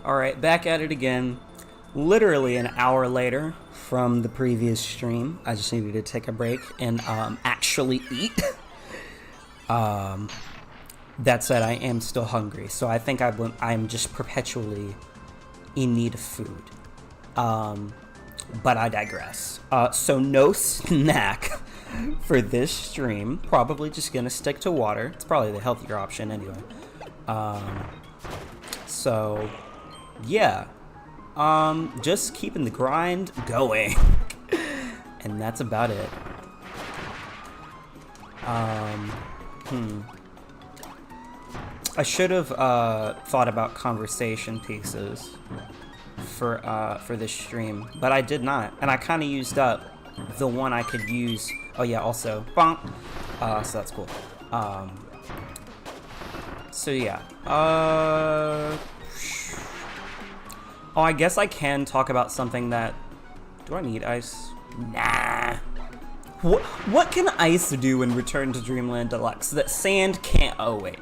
Alright, back at it again. Literally an hour later from the previous stream. I just needed to take a break and actually eat. That said, I am still hungry, so I think I'm just perpetually in need of food. But I digress. So no snack for this stream. Probably just gonna stick to water. It's probably the healthier option anyway. So yeah. Just keeping the grind going. And that's about it. I should have thought about conversation pieces for this stream, but I did not, and I kind of used up the one I could use. Oh yeah, also bonk. So that's cool. So yeah. Oh, I guess I can talk about something that. Do I need ice? Nah. What can ice do in Return to Dreamland Deluxe that sand can't? Oh wait.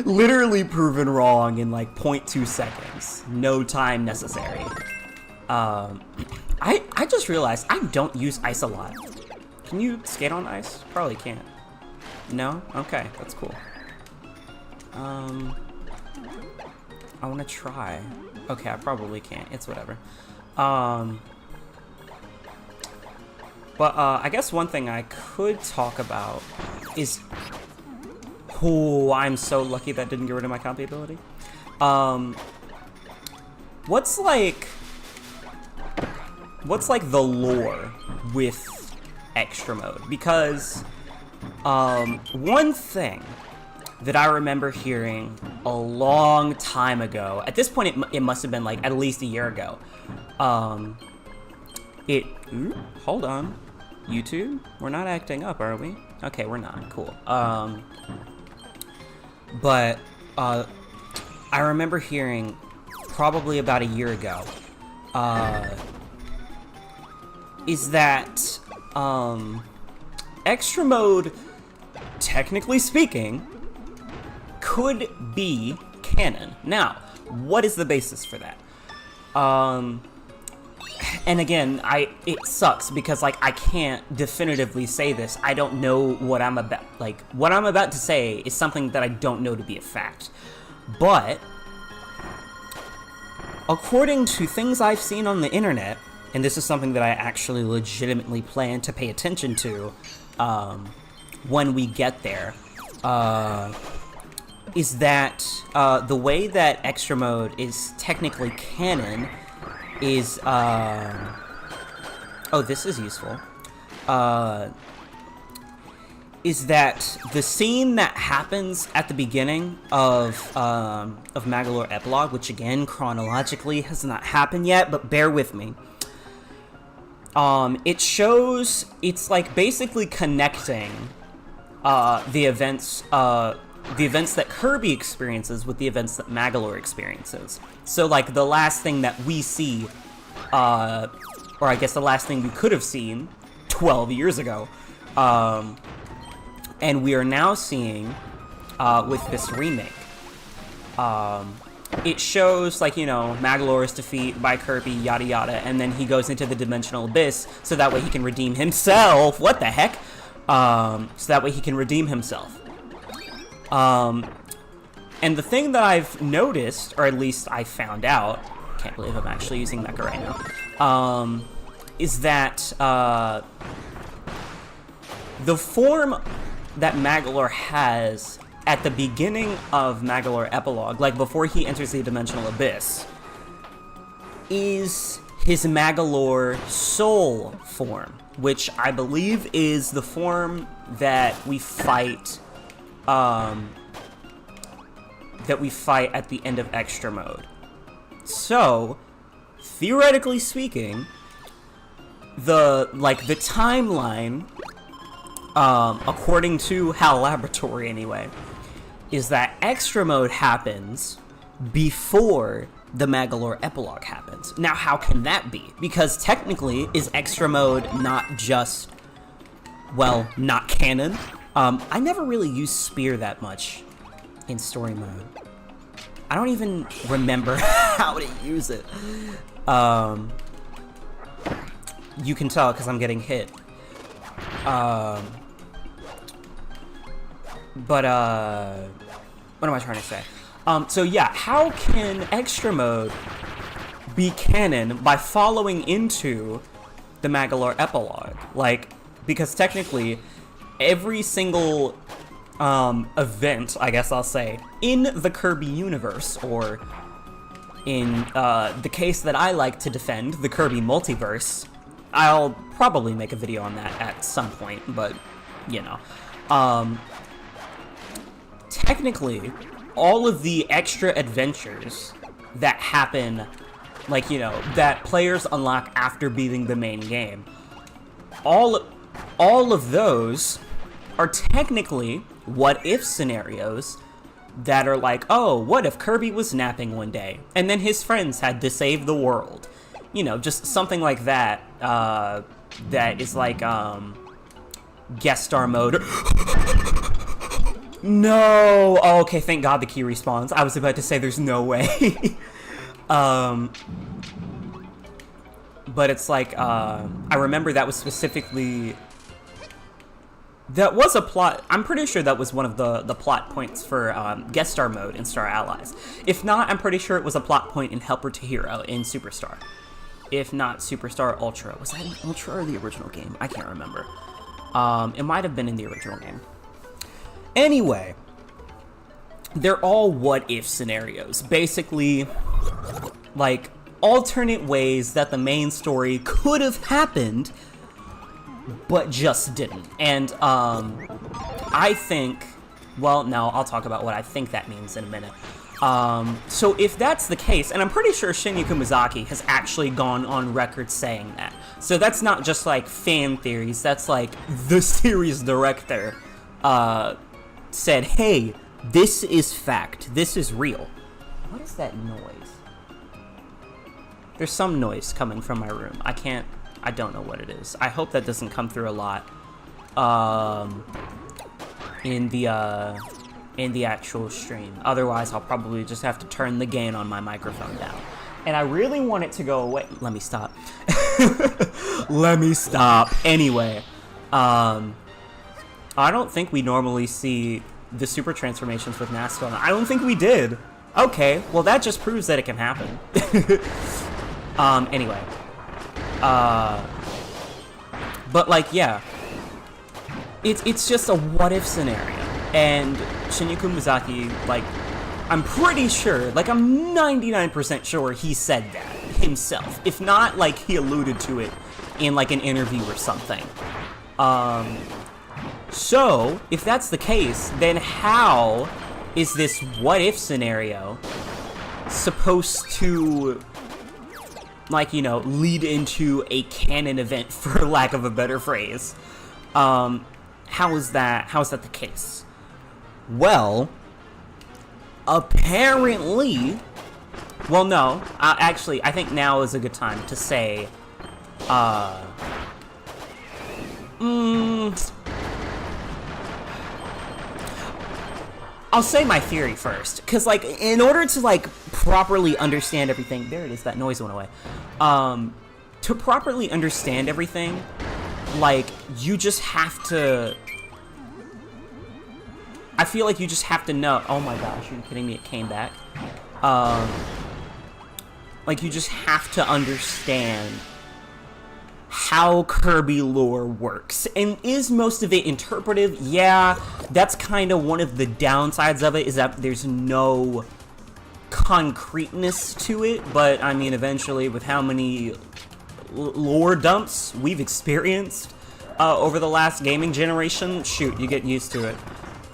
Literally proven wrong in like 0.2 seconds. No time necessary. I just realized I don't use ice a lot. Can you skate on ice? Probably can't. No? Okay, that's cool. I want to try. Okay, I probably can't. It's whatever. But I guess one thing I could talk about is... Oh, I'm so lucky that didn't get rid of my copy ability. What's like the lore with extra mode? Because one thing that I remember hearing a long time ago, at this point it must have been like at least a year ago. Hold on, YouTube, we're not acting up, are we? Okay, we're not. Cool. But I remember hearing probably about a year ago is that extra mode, technically speaking, could be canon. Now, what is the basis for that? And again, it sucks because like I can't definitively say this. I don't know what I'm about. Like what I'm about to say is something that I don't know to be a fact. But according to things I've seen on the internet, and this is something that I actually legitimately plan to pay attention to when we get there, is that the way that extra mode is technically canon is, oh, this is useful, is that the scene that happens at the beginning of Magolor Epilogue, which again, chronologically has not happened yet, but bear with me, it shows, it's like basically connecting the events that Kirby experiences with the events that Magolor experiences. So, like, the last thing that we see, or I guess the last thing we could have seen 12 years ago, and we are now seeing with this remake. It shows, like, you know, Magolor's defeat by Kirby, yada yada, and then he goes into the Dimensional Abyss, so that way he can redeem himself. What the heck? So that way he can redeem himself. And the thing that I've noticed, or at least I found out, can't believe I'm actually using Mecha right now, is that the form that Magolor has at the beginning of Magolor Epilogue, like before he enters the Dimensional Abyss, is his Magolor soul form, which I believe is the form that we fight at the end of extra mode. So, theoretically speaking, the timeline, according to HAL Laboratory anyway, is that extra mode happens before the Magolor Epilogue happens. Now, how can that be? Because technically, is extra mode not just, well, not canon? I never really used Spear that much in story mode. I don't even remember how to use it. You can tell because I'm getting hit. But what am I trying to say? So yeah, how can extra mode be canon by following into the Magolor epilogue? Like, because technically, every single event, I guess I'll say, in the Kirby universe, or in the case that I like to defend, the Kirby multiverse, I'll probably make a video on that at some point, but, you know. Technically, all of the extra adventures that happen, like, you know, that players unlock after beating the main game, all of those are technically what-if scenarios that are like, oh, what if Kirby was napping one day, and then his friends had to save the world? You know, just something like that, that is like, guest star mode. No! Oh, okay, thank God the key respawns. I was about to say there's no way. But it's like, I remember that was specifically... That was a plot... I'm pretty sure that was one of the plot points for guest star mode in Star Allies. If not, I'm pretty sure it was a plot point in Helper to Hero in Superstar. If not Superstar Ultra. Was that in Ultra or the original game? I can't remember. It might have been in the original game. Anyway, they're all what-if scenarios. Basically, like, alternate ways that the main story could have happened, but just didn't. And, I think... Well, no, I'll talk about what I think that means in a minute. So if that's the case, and I'm pretty sure Shinya Kumizaki has actually gone on record saying that. So that's not just, like, fan theories. That's, like, the series director, said, hey, this is fact. This is real. What is that noise? There's some noise coming from my room. I don't know what it is. I hope that doesn't come through a lot. In the actual stream. Otherwise, I'll probably just have to turn the gain on my microphone down. And I really want it to go away. Let me stop. Let me stop. Anyway, I don't think we normally see the super transformations with Nastone. I don't think we did. Okay, well that just proves that it can happen. Anyway. But like, yeah. It's just a what-if scenario. And Shinya Kumizaki, like, I'm pretty sure, like I'm 99% sure he said that himself. If not, like, he alluded to it in like an interview or something. So, if that's the case, then how is this what-if scenario supposed to, like, you know, lead into a canon event, for lack of a better phrase? How is that the case? Well, apparently... Well, no. Actually, I think now is a good time to say... I'll say my theory first, because, like, in order to, like, properly understand everything... There it is, that noise went away. To properly understand everything, like, you just have to... I feel like you just have to know... Oh my gosh, are you kidding me? It came back. Like, you just have to understand how Kirby lore works. And is most of it interpretive? Yeah, that's kind of one of the downsides of it, is that there's no concreteness to it. But, I mean, eventually, with how many lore dumps we've experienced over the last gaming generation, shoot, you get used to it.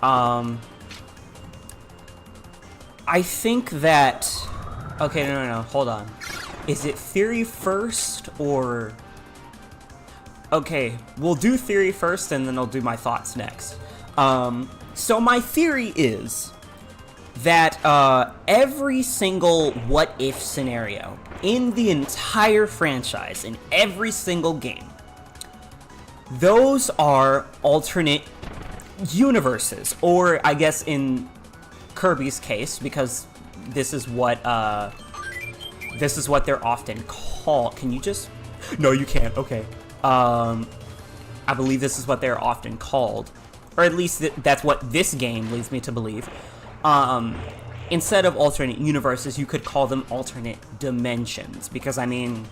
I think that... Okay, no, hold on. Is it theory first, or... Okay, we'll do theory first, and then I'll do my thoughts next. So my theory is that every single what-if scenario in the entire franchise, in every single game, those are alternate universes, or I guess in Kirby's case, because this is what they're often called. Can you just? No, you can't. Okay. I believe this is what they're often called, or at least that's what this game leads me to believe. Instead of alternate universes, you could call them alternate dimensions, because I mean,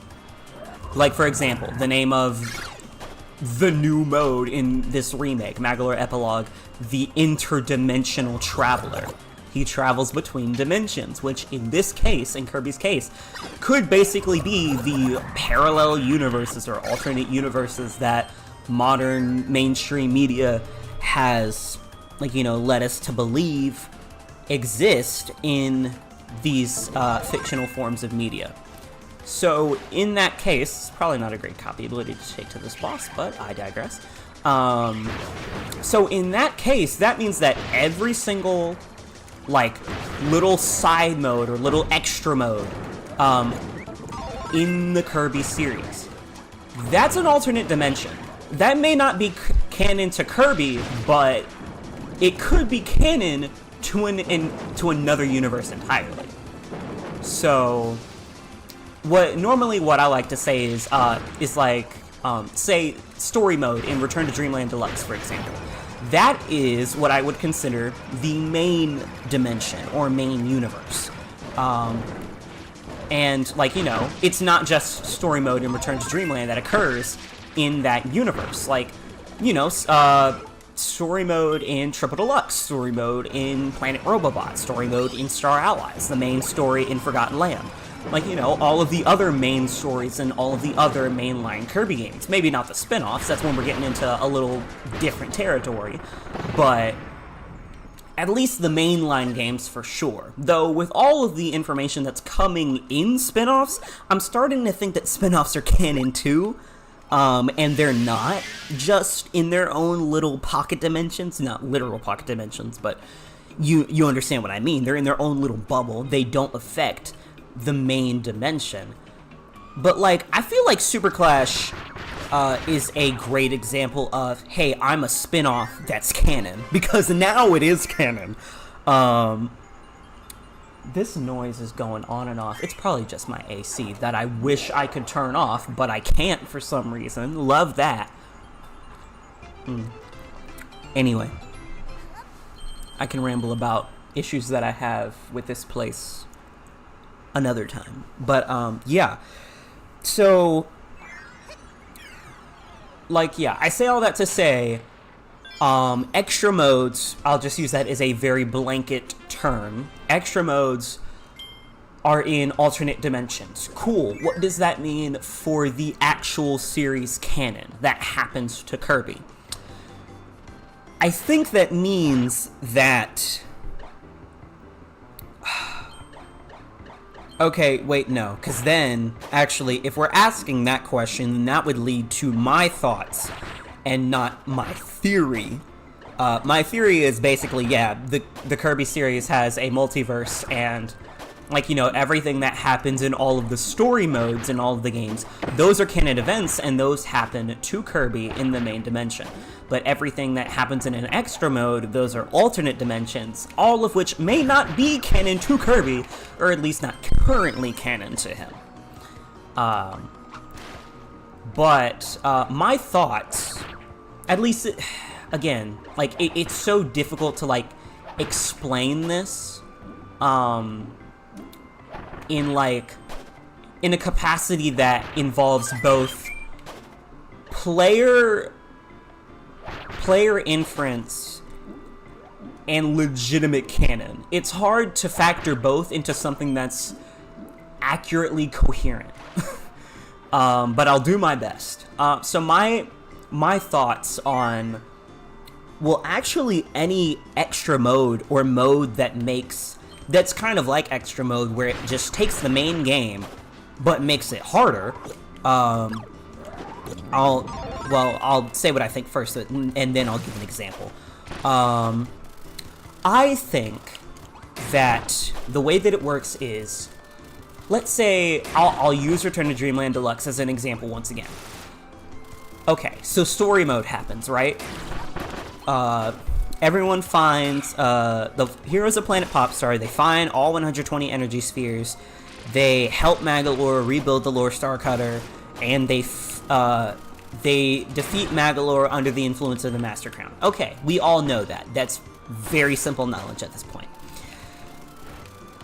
like for example, the name of the new mode in this remake, Magolor Epilogue, the Interdimensional Traveler. He travels between dimensions, which in this case, in Kirby's case, could basically be the parallel universes or alternate universes that modern mainstream media has, like, you know, led us to believe exist in these fictional forms of media. So in that case, it's probably not a great copy ability to take to this boss, but I digress. So in that case, that means that every single, like, little side mode or little extra mode in the Kirby series, that's an alternate dimension. That may not be canon to Kirby, but it could be canon to another universe entirely. So, what I like to say is like, say, story mode in Return to Dreamland Deluxe, for example. That is what I would consider the main dimension or main universe. And, like, you know, it's not just story mode in Return to Dreamland that occurs in that universe. Like, you know, story mode in Triple Deluxe, story mode in Planet Robobot, story mode in Star Allies, the main story in Forgotten Land. Like, you know, all of the other main stories and all of the other mainline Kirby games. Maybe not the spin-offs, that's when we're getting into a little different territory, but at least the mainline games for sure. Though, with all of the information that's coming in spin-offs, I'm starting to think that spin-offs are canon too. And they're not, just in their own little pocket dimensions, not literal pocket dimensions, but you understand what I mean. They're in their own little bubble. They don't affect the main dimension. But, like, I feel like Super Clash is a great example of, hey, I'm a spin-off that's canon, because now it is canon. This noise is going on and off. It's probably just my AC that I wish I could turn off, but I can't for some reason. Love that. Anyway, I can ramble about issues that I have with this place another time. But, yeah. So, like, yeah, I say all that to say, extra modes, I'll just use that as a very blanket term. Extra modes are in alternate dimensions. Cool. What does that mean for the actual series canon that happens to Kirby? I think that means that... Okay, wait, no, because then, actually, if we're asking that question, then that would lead to my thoughts and not my theory. My theory is basically, yeah, the Kirby series has a multiverse, and, like, you know, everything that happens in all of the story modes in all of the games, those are canon events, and those happen to Kirby in the main dimension. But everything that happens in an extra mode, those are alternate dimensions, all of which may not be canon to Kirby, or at least not currently canon to him. But my thoughts, at least, again, like, it's so difficult to, like, explain this, in a capacity that involves both player inference and legitimate canon. It's hard to factor both into something that's accurately coherent. But I'll do my best. So my thoughts on, well, actually any extra mode or mode that's kind of like extra mode where it just takes the main game but makes it harder. I'll say what I think first, and then I'll give an example. I think that the way that it works is, let's say, I'll use Return to Dreamland Deluxe as an example once again. Okay, so story mode happens, right? everyone finds the heroes of Planet Popstar. They find all 120 energy spheres. They help Magolor rebuild the Lore Star Cutter, and they defeat Magolor under the influence of the Master Crown. Okay, we all know that. That's very simple knowledge at this point.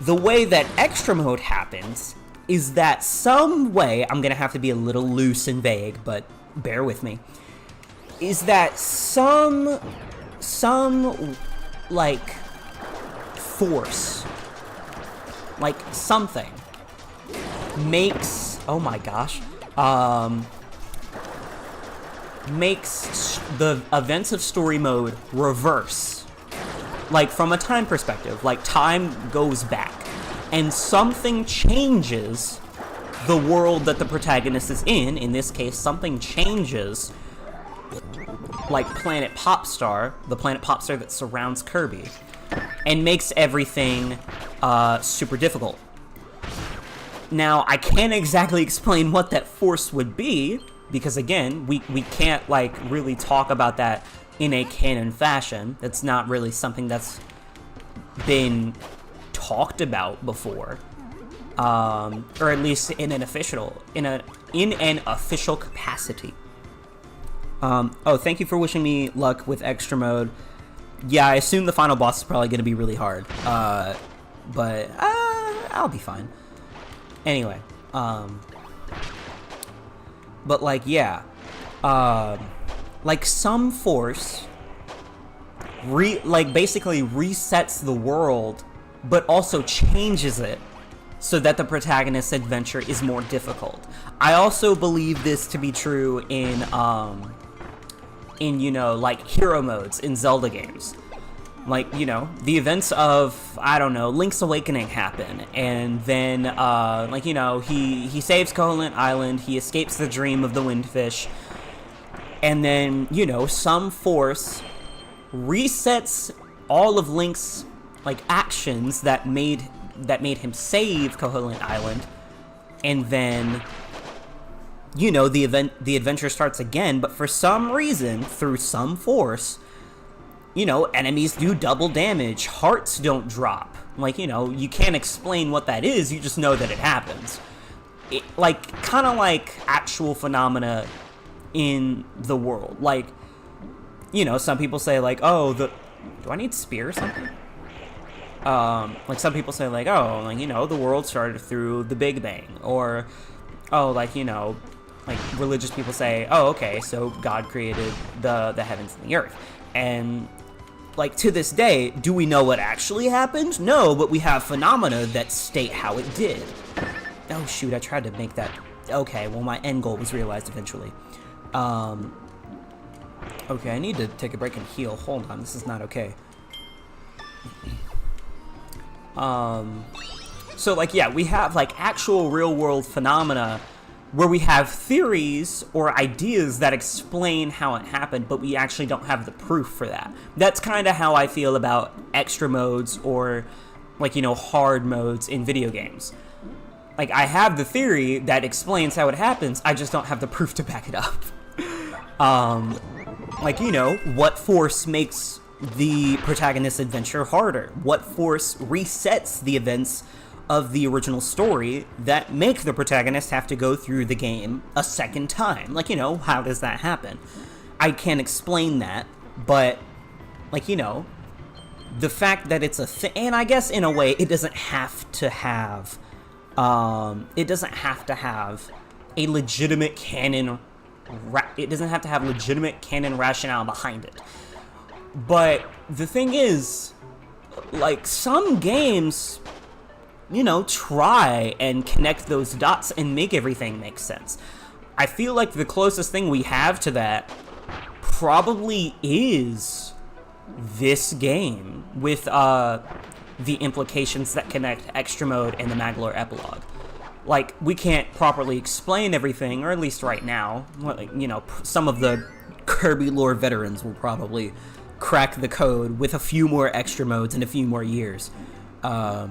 The way that extra mode happens is that some way, I'm gonna have to be a little loose and vague, but bear with me, is that some like force, like something makes, oh my gosh, makes the events of story mode reverse. Like, from a time perspective, like, time goes back, and something changes the world that the protagonist is in this case, something changes, like, Planet Popstar, the Planet Popstar that surrounds Kirby, and makes everything, super difficult. Now, I can't exactly explain what that force would be, because, again, we can't, like, really talk about that in a canon fashion. That's not really something that's been talked about before, or at least in an official capacity. Oh, thank you for wishing me luck with extra mode. Yeah, I assume the final boss is probably going to be really hard, but I'll be fine. Anyway, but like, yeah, like some force basically resets the world, but also changes it so that the protagonist's adventure is more difficult. I also believe this to be true in you know, like, hero modes in Zelda games. Like, you know, the events of, I don't know, Link's Awakening happen, and then, like, you know, he saves Koholint Island, he escapes the dream of the Windfish, and then, you know, some force resets all of Link's, like, actions that made him save Koholint Island, and then, you know, the adventure starts again, but for some reason, through some force, you know, enemies do double damage, hearts don't drop. Like, you know, you can't explain what that is, you just know that it happens. It, like, kind of like actual phenomena in the world. Like, you know, some people say, like, oh, do I need spear or something? Like, some people say, like, oh, like, you know, the world started through the Big Bang. Or, oh, like, you know, like, religious people say, oh, okay, so God created the heavens and the earth. And, like, to this day, do we know what actually happened? No, but we have phenomena that state how it did. Oh, shoot, I tried to make that. Okay, well, my end goal was realized eventually. Okay, I need to take a break and heal. Hold on, this is not okay. So, like, yeah, we have, like, actual real-world phenomena where we have theories or ideas that explain how it happened, but we actually don't have the proof for that. That's kind of how I feel about extra modes or, like, you know, hard modes in video games. Like, I have the theory that explains how it happens, I just don't have the proof to back it up. Like, you know, what force makes the protagonist's adventure harder? What force resets the events of the original story that make the protagonist have to go through the game a second time? Like, you know, how does that happen? I can't explain that, but, like, you know, the fact that it's a thing, and I guess in a way it doesn't have to have, a legitimate canon, it doesn't have to have legitimate canon rationale behind it. But the thing is, like, some games, you know, try and connect those dots and make everything make sense. I feel like the closest thing we have to that probably is this game with the implications that connect extra mode and the Magolor epilogue. Like, we can't properly explain everything, or at least right now. Like, you know, some of the Kirby lore veterans will probably crack the code with a few more extra modes in a few more years. But,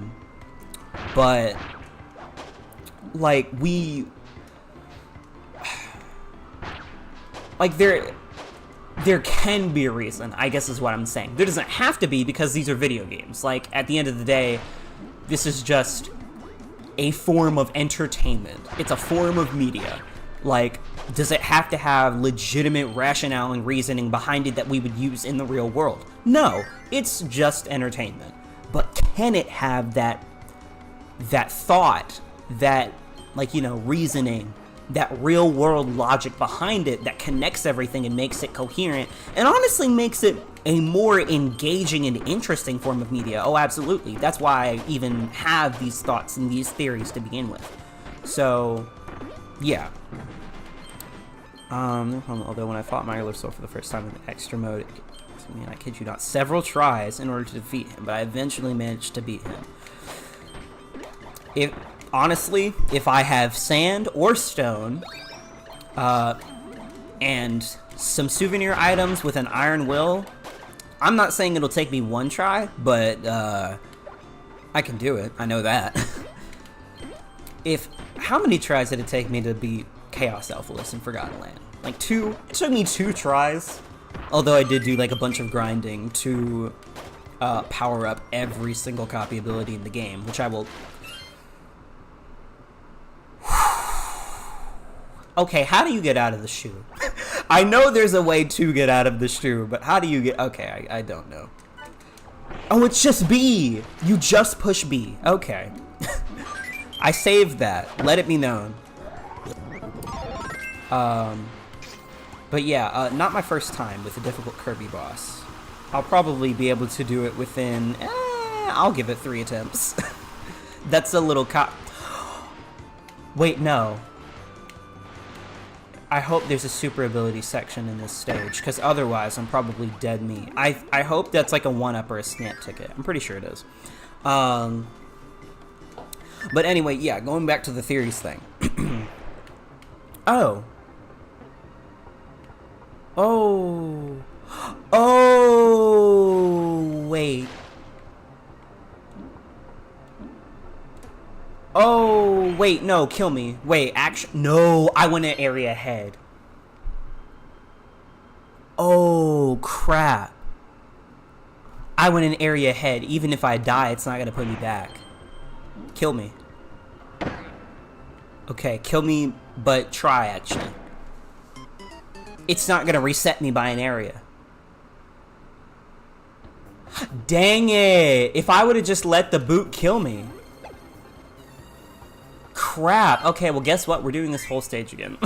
like, there can be a reason, I guess is what I'm saying. There doesn't have to be, because these are video games. Like, at the end of the day, this is just a form of entertainment. It's a form of media. Like, does it have to have legitimate rationale and reasoning behind it that we would use in the real world? No, it's just entertainment. But can it have that thought, that, like, you know, reasoning, that real world logic behind it that connects everything and makes it coherent, and honestly makes it a more engaging and interesting form of media? Oh, absolutely. That's why I even have these thoughts and these theories to begin with. So, yeah. Although when I fought Magular Soul for the first time in the extra mode, I mean, I kid you not, several tries in order to defeat him, but I eventually managed to beat him. Honestly, if I have sand or stone, and some souvenir items with an iron will, I'm not saying it'll take me one try, but, I can do it. I know that. How many tries did it take me to beat Chaos Alphaless in Forgotten Land? Like 2? It took me 2 tries. Although I did do, like, a bunch of grinding to, power up every single copy ability in the game, which I will... Okay, how do you get out of the shoe? I know there's a way to get out of the shoe, but how do you get... Okay, I don't know. Oh, it's just B! You just push B. Okay. I saved that. Let it be known. But yeah, not my first time with a difficult Kirby boss. I'll probably be able to do it within... I'll give it 3 attempts. That's a little Wait, no. I hope there's a super ability section in this stage, because otherwise I'm probably dead meat. I hope that's like a 1-up or a snap ticket. I'm pretty sure it is. But anyway, yeah, going back to the theories thing. Oh, wait. Oh, wait, no, kill me. Wait, actually, no, I went an area ahead. Oh, crap. I went an area ahead. Even if I die, it's not going to put me back. Kill me. Okay, kill me, but try, actually. It's not going to reset me by an area. Dang it. If I would have just let the boot kill me. Crap. Okay, well, guess what? We're doing this whole stage again.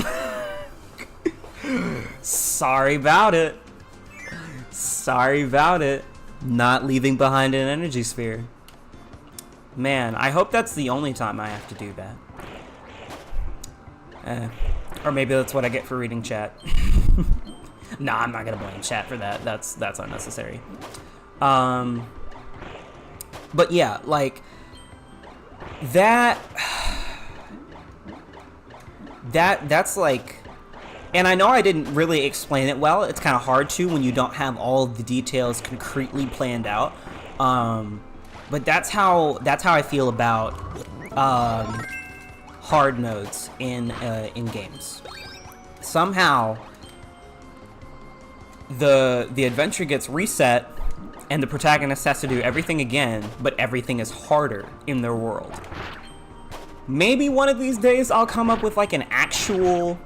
Sorry about it. Sorry about it. Not leaving behind an energy sphere. Man, I hope that's the only time I have to do that. Or maybe that's what I get for reading chat. Nah, I'm not gonna blame chat for that. That's unnecessary. But yeah, like that's like, and I know I didn't really explain it well. It's kind of hard to when you don't have all the details concretely planned out. But that's how I feel about hard modes in games. Somehow the adventure gets reset and the protagonist has to do everything again, but everything is harder in their world. Maybe one of these days I'll come up with like an actual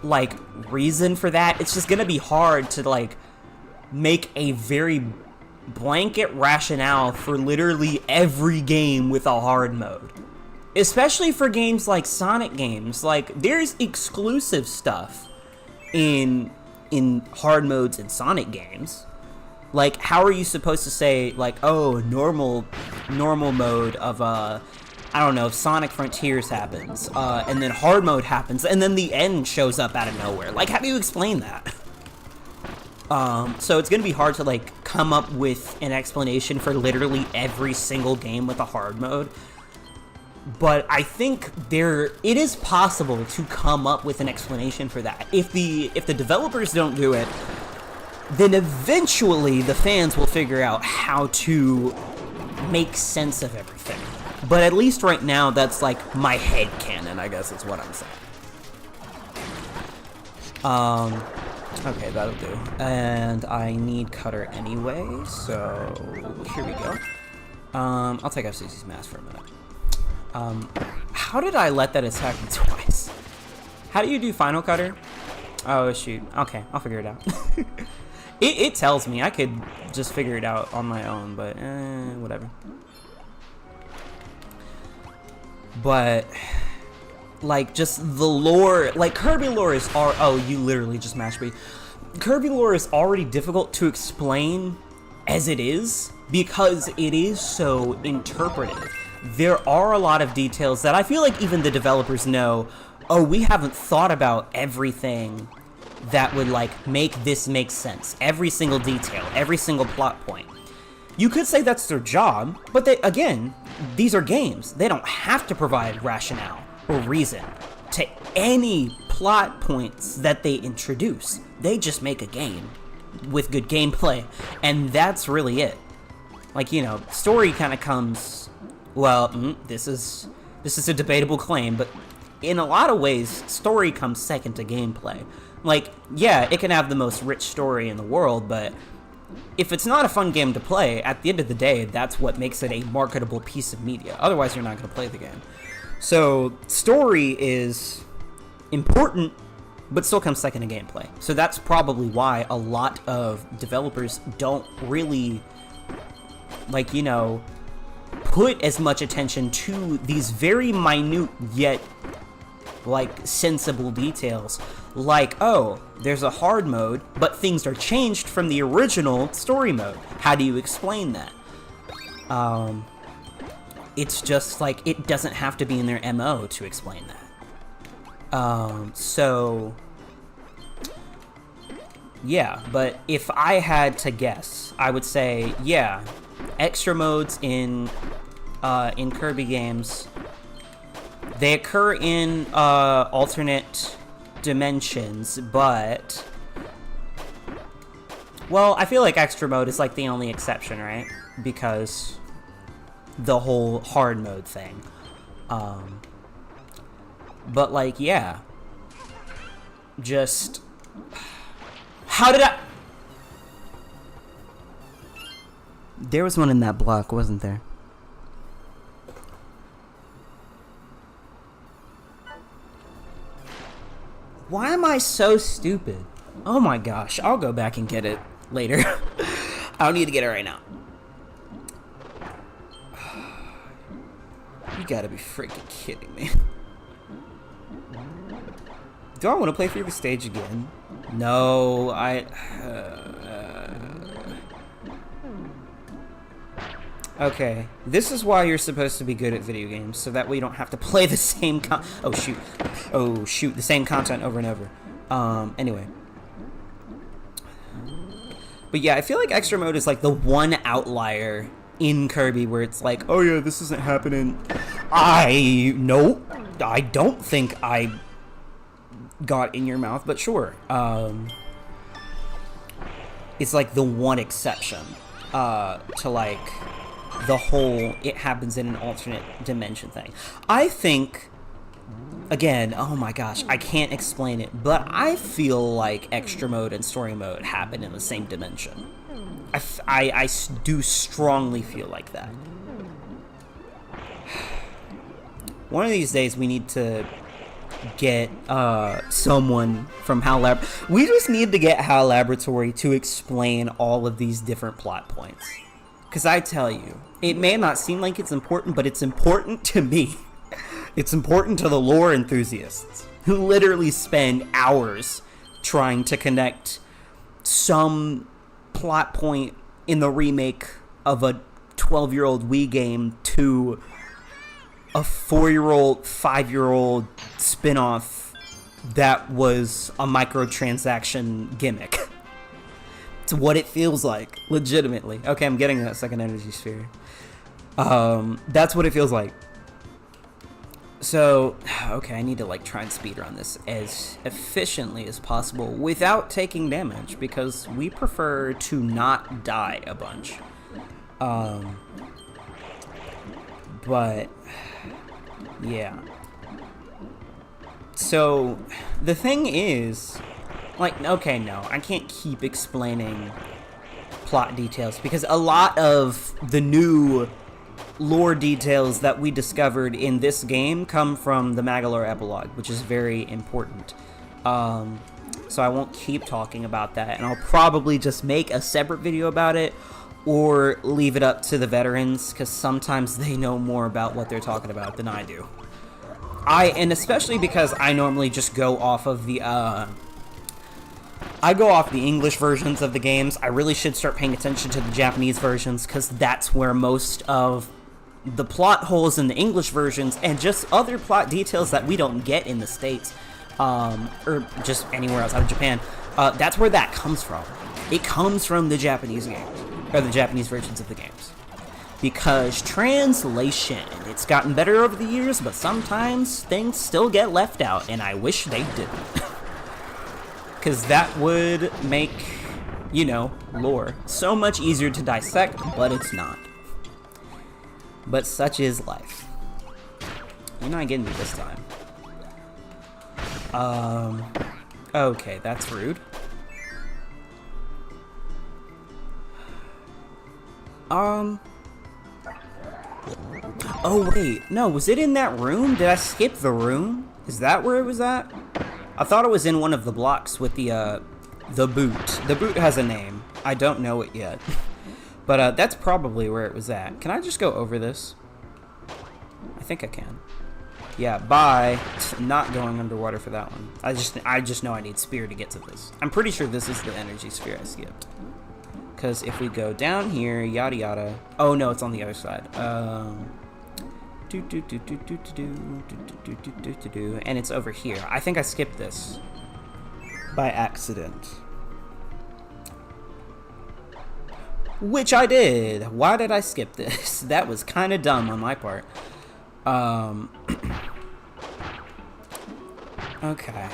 like reason for that. It's just gonna be hard to like make a very blanket rationale for literally every game with a hard mode. Especially for games like Sonic games. Like, there's exclusive stuff in hard modes in Sonic games. Like, how are you supposed to say, like, oh, normal mode of, I don't know, Sonic Frontiers happens, and then hard mode happens, and then the end shows up out of nowhere. Like, how do you explain that? So it's gonna be hard to, like, come up with an explanation for literally every single game with a hard mode. But I think it is possible to come up with an explanation for that. If the developers don't do it, then eventually the fans will figure out how to make sense of everything. But at least right now, that's like my head canon, I guess is what I'm saying. Okay, that'll do. And I need cutter anyway, so here we go. I'll take off Susie's mask for a minute. How did I let that attack me twice? How do you do final cutter? Oh, shoot. Okay, I'll figure it out. It tells me. I could just figure it out on my own, but whatever. But, like, just the lore, like, Kirby lore is, oh, you literally just mashed me. Kirby lore is already difficult to explain as it is, because it is so interpretive. There are a lot of details that I feel like even the developers know, oh, we haven't thought about everything that would, like, make this make sense. Every single detail, every single plot point. You could say that's their job, but they, again, these are games. They don't have to provide rationale or reason to any plot points that they introduce. They just make a game with good gameplay, and that's really it. Like, you know, story kind of comes, well, this is a debatable claim, but in a lot of ways, story comes second to gameplay. Like, yeah, it can have the most rich story in the world, but if it's not a fun game to play, at the end of the day, that's what makes it a marketable piece of media. Otherwise, you're not going to play the game. So, story is important, but still comes second to gameplay. So that's probably why a lot of developers don't really, like, you know, put as much attention to these very minute yet, like, sensible details. Like, oh, there's a hard mode, but things are changed from the original story mode. How do you explain that? It's just, like, it doesn't have to be in their MO to explain that. So, yeah, but if I had to guess, I would say, yeah, extra modes in Kirby games, they occur in alternate dimensions, but, well, I feel like extra mode is like the only exception, right? Because the whole hard mode thing. But, like, yeah, just, how did I? There was one in that block, wasn't there? Why am I so stupid? Oh my gosh, I'll go back and get it later. I don't need to get it right now. You gotta be freaking kidding me. Do I want to play through the stage again? No, Okay, this is why you're supposed to be good at video games, so that way you don't have to play the same oh shoot, the same content over and over. Anyway. But yeah, I feel like extra mode is like the one outlier in Kirby where it's like, oh yeah, this isn't happening. I don't think I got in your mouth, but sure. It's like the one exception to, like, the whole it happens in an alternate dimension thing. I think, again, oh my gosh, I can't explain it, but I feel like extra mode and story mode happen in the same dimension. I do strongly feel like that. One of these days we need to get someone from HAL Lab. We just need to get HAL Laboratory to explain all of these different plot points. Because I tell you, it may not seem like it's important, but it's important to me. It's important to the lore enthusiasts who literally spend hours trying to connect some plot point in the remake of a 12-year-old Wii game to a 4-year-old, 5-year-old spin-off that was a microtransaction gimmick. It's what it feels like, legitimately. Okay, I'm getting that second energy sphere. That's what it feels like. So, okay, I need to, like, try and speedrun this as efficiently as possible without taking damage, because we prefer to not die a bunch. But, yeah. So, the thing is, Like, okay, no, I can't keep explaining plot details, because a lot of the new lore details that we discovered in this game come from the Magalore epilogue, which is very important. So I won't keep talking about that, and I'll probably just make a separate video about it, or leave it up to the veterans, because sometimes they know more about what they're talking about than I do. And especially because I normally just go off of the, I go off the English versions of the games. I really should start paying attention to the Japanese versions, because that's where most of the plot holes in the English versions, and just other plot details that we don't get in the States, or just anywhere outside of Japan, that's where that comes from. It comes from the Japanese games, or the Japanese versions of the games. Because translation, it's gotten better over the years, but sometimes things still get left out, and I wish they didn't. Because that would make, you know, lore so much easier to dissect, but it's not. But such is life. You're not getting me this time. Okay, that's rude. Oh wait, no, was it in that room? Did I skip the room? Is that where it was at? I thought it was in one of the blocks with the boot. The boot has a name. I don't know it yet. But that's probably where it was at. Can I just go over this? I think I can. Yeah, bye. Not going underwater for that one. I just know I need spear to get to this. I'm pretty sure this is the energy sphere I skipped. Because if we go down here, yada yada. Oh no, it's on the other side. And it's over here. I think I skipped this by accident. Which I did. Why did I skip this? That was kind of dumb on my part. Okay.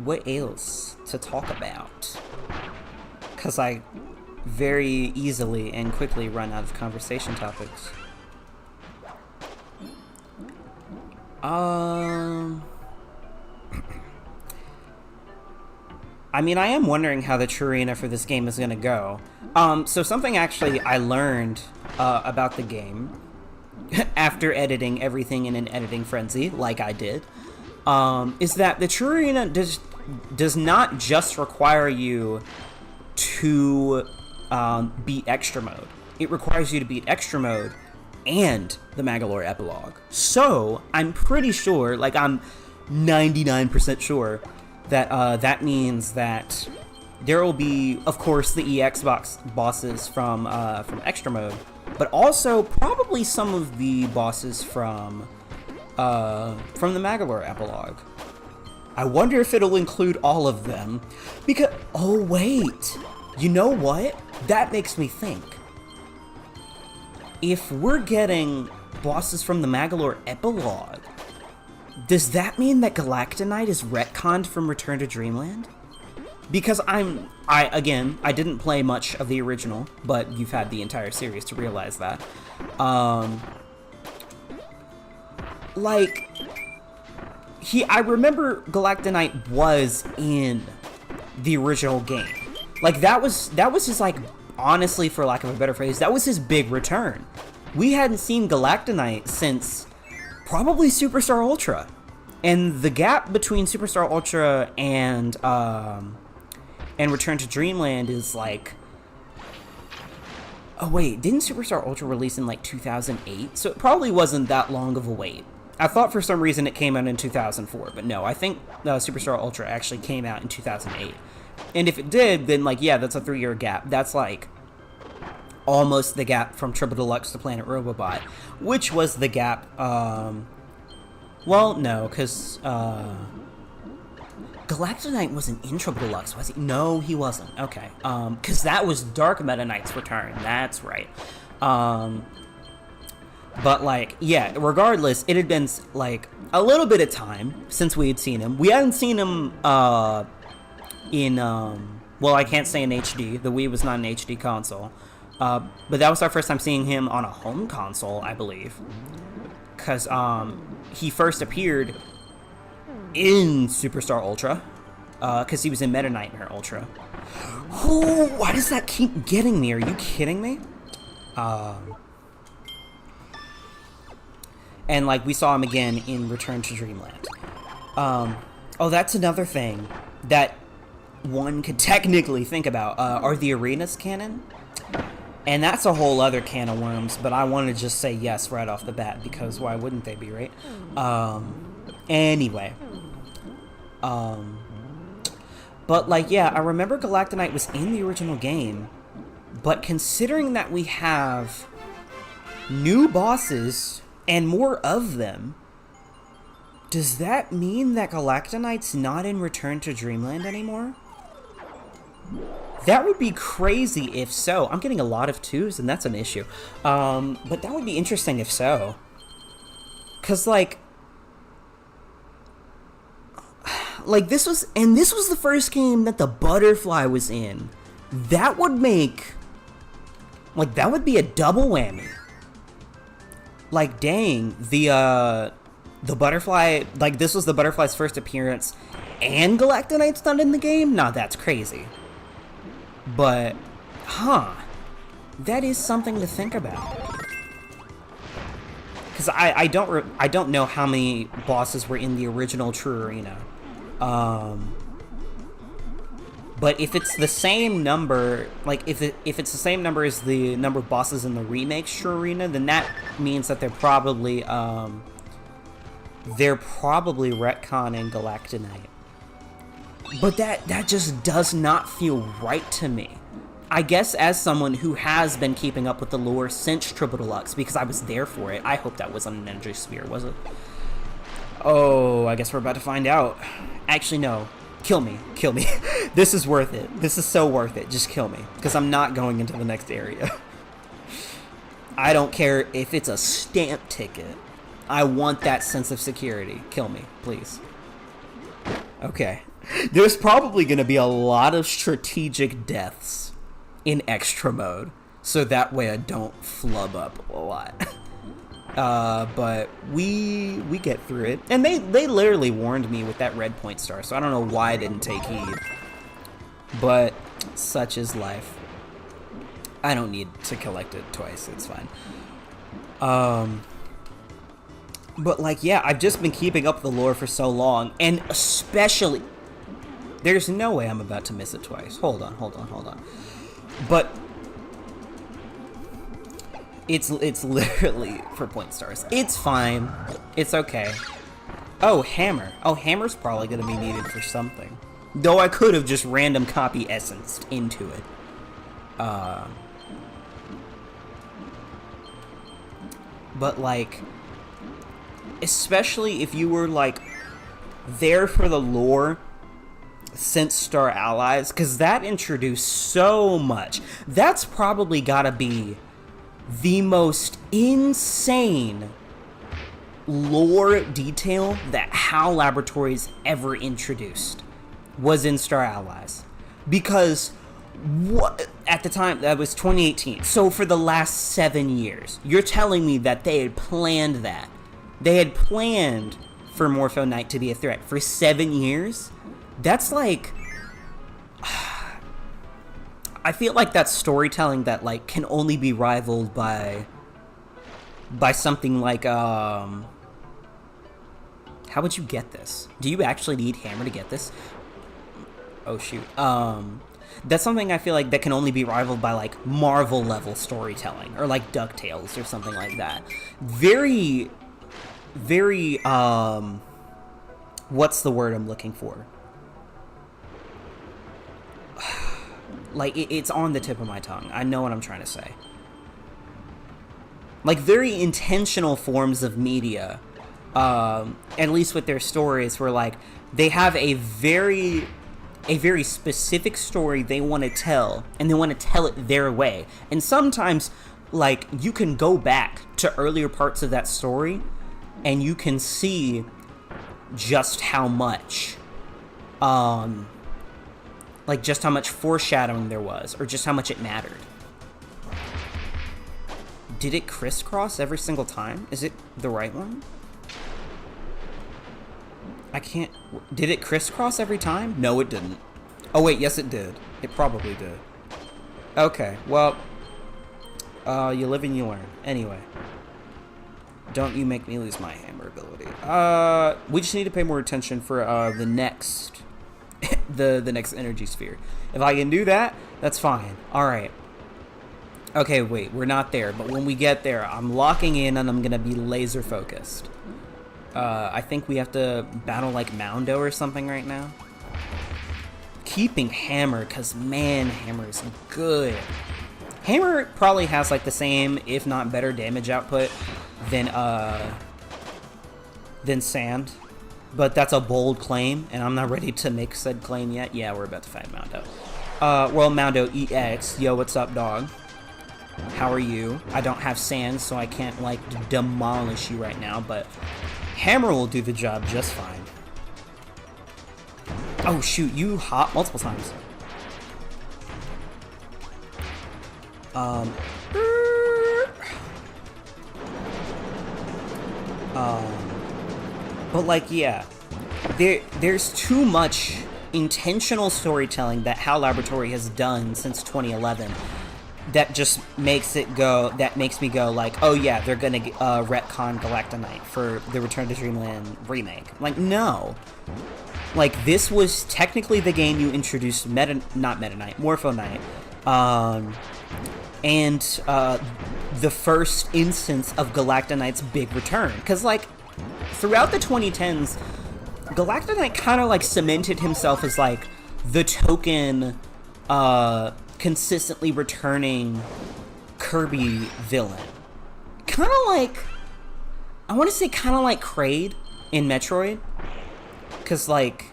What else to talk about? Because I very easily and quickly run out of conversation topics. I mean, I am wondering how the Trurina for this game is going to go. So something actually I learned about the game after editing everything in an editing frenzy, like I did, is that the Trurina does not just require you to beat extra mode. It requires you to beat extra mode and the Magalore epilogue. So I'm pretty sure, like I'm 99% sure, that that means that there will be, of course, the EX bosses from extra mode, but also probably some of the bosses from the Magalore epilogue. I wonder if it'll include all of them, because, oh wait, you know what? That makes me think. If we're getting bosses from the Magalore epilogue, does that mean that Galactonite is retconned from Return to Dreamland? Because again, I didn't play much of the original, but you've had the entire series to realize that. I remember Galactonite was in the original game. Like, that was his, like, honestly, for lack of a better phrase, that was his big return. We hadn't seen Galactonite since probably Superstar Ultra. And the gap between Superstar Ultra and Return to Dreamland is like... Oh wait, didn't Superstar Ultra release in like 2008? So it probably wasn't that long of a wait. I thought for some reason it came out in 2004, but no, I think Superstar Ultra actually came out in 2008. And if it did, then like, yeah, that's a 3-year gap. That's like almost the gap from Triple Deluxe to Planet Robobot, which was the gap, well, no, because Galactonite wasn't in Triple Deluxe, was he? No, he wasn't. Okay. Because that was Dark Meta Knight's return. That's right. But, like, yeah, regardless, it had been, like, a little bit of time since we had seen him. We hadn't seen him, in, well, I can't say in HD. The Wii was not an HD console. But that was our first time seeing him on a home console, I believe. Because, he first appeared in Superstar Ultra, because he was in Meta Nightmare Ultra. Oh, why does that keep getting me? Are you kidding me? And, like, we saw him again in Return to Dreamland. Oh, that's another thing that one could technically think about. Are the arenas canon? And that's a whole other can of worms, but I want to just say yes right off the bat, because why wouldn't they be, right? Anyway. But, like, yeah, I remember Galactonite was in the original game, but considering that we have new bosses and more of them, does that mean that Galactonite's not in Return to Dreamland anymore? That would be crazy if so. I'm getting a lot of 2s, and that's an issue. But that would be interesting if so. Because, like, this was the first game that the butterfly was in. That would make, like, that would be a double whammy. Like, dang, the butterfly, like, this was the butterfly's first appearance, and Galactonite's not in the game? Nah, that's crazy. But, that is something to think about. Because I don't know how many bosses were in the original True Arena. But if it's the same number, like, if it's the same number as the number of bosses in the remake True Arena, then that means that they're probably retconning Galactonite. But that just does not feel right to me. I guess as someone who has been keeping up with the lore since Triple Deluxe, because I was there for it. I hope that wasn't an energy sphere, was it? Oh, I guess we're about to find out. Actually, no. Kill me. Kill me. This is worth it. This is so worth it. Just kill me. Because I'm not going into the next area. I don't care if it's a stamp ticket. I want that sense of security. Kill me, please. Okay. There's probably going to be a lot of strategic deaths in extra mode, so that way I don't flub up a lot. But we get through it, and they literally warned me with that red point star, so I don't know why I didn't take heed. But such is life. I don't need to collect it twice. It's fine. But, like, yeah, I've just been keeping up the lore for so long, and especially, there's no way I'm about to miss it twice. Hold on. But it's literally for point stars. It's fine. It's okay. Oh, hammer. Oh, hammer's probably going to be needed for something. Though I could have just random copy essenced into it. But, like, especially if you were, like, there for the lore since Star Allies, because that introduced so much. That's probably gotta be the most insane lore detail that HAL Laboratories ever introduced was in Star Allies. Because what at the time, that was 2018. So for the last 7 years, you're telling me that they had planned that. They had planned for Morpho Knight to be a threat for 7 years? That's like, I feel like that's storytelling that, like, can only be rivaled by something like, how would you get this? Do you actually need Hammer to get this? Oh, shoot. That's something I feel like that can only be rivaled by, like, Marvel level storytelling, or like DuckTales or something like that. Very, what's the word I'm looking for? Like, it's on the tip of my tongue. I know what I'm trying to say. Like, very intentional forms of media, at least with their stories, where, like, they have a very specific story they want to tell, and they want to tell it their way. And sometimes, like, you can go back to earlier parts of that story, and you can see just how much, like, just how much foreshadowing there was, or just how much it mattered. Did it crisscross every single time? Is it the right one? I can't... Did it crisscross every time? No, it didn't. Oh, wait, yes, it did. It probably did. Okay, well... you live and you learn. Anyway. Don't you make me lose my hammer ability. We just need to pay more attention for, the next... the next energy sphere. If I can do that, that's fine. Alright. Okay, wait, we're not there, but when we get there, I'm locking in and I'm gonna be laser focused. I think we have to battle like Moundo or something right now. Keeping Hammer, because man, Hammer is good. Hammer probably has like the same, if not better, damage output than Sand. But that's a bold claim, and I'm not ready to make said claim yet. Yeah, we're about to fight Moundo. Well, Moundo EX, yo, what's up, dog? How are you? I don't have Sand, so I can't, like, demolish you right now, but Hammer will do the job just fine. Oh, shoot, you hop multiple times. But, like, yeah. There's too much intentional storytelling that HAL Laboratory has done since 2011 that just makes it go, that makes me go like, oh yeah, they're gonna retcon Galactonite for the Return to Dreamland remake. Like, no. Like, this was technically the game you introduced not Meta Knight, Morpho Knight, and the first instance of Galactonite's big return. Because, like, throughout the 2010s, Galactonite kind of, like, cemented himself as, like, the token, consistently returning Kirby villain. Kind of like, I want to say kind of like Kraid in Metroid. Because, like,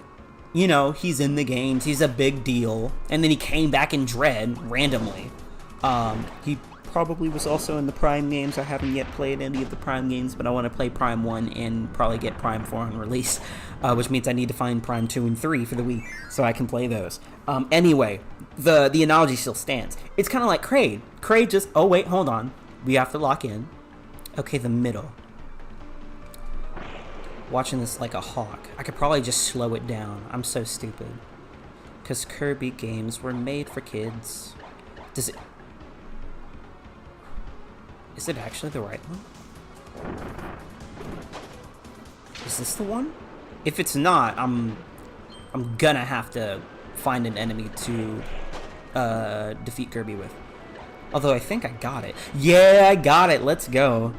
you know, he's in the games, he's a big deal, and then he came back in Dread randomly. He probably was also in the Prime games. I haven't yet played any of the Prime games, but I want to play Prime 1 and probably get Prime 4 on release, which means I need to find Prime 2 and 3 for the Wii, so I can play those. Anyway, the analogy still stands. It's kind of like Kraid. Kraid just, oh wait, hold on. We have to lock in. Okay, the middle. Watching this like a hawk. I could probably just slow it down. I'm so stupid. Because Kirby games were made for kids. Does it... Is it actually the right one? Is this the one? If it's not, I'm gonna have to find an enemy to defeat Kirby with. Although I think I got it. Yeah, I got it. Let's go.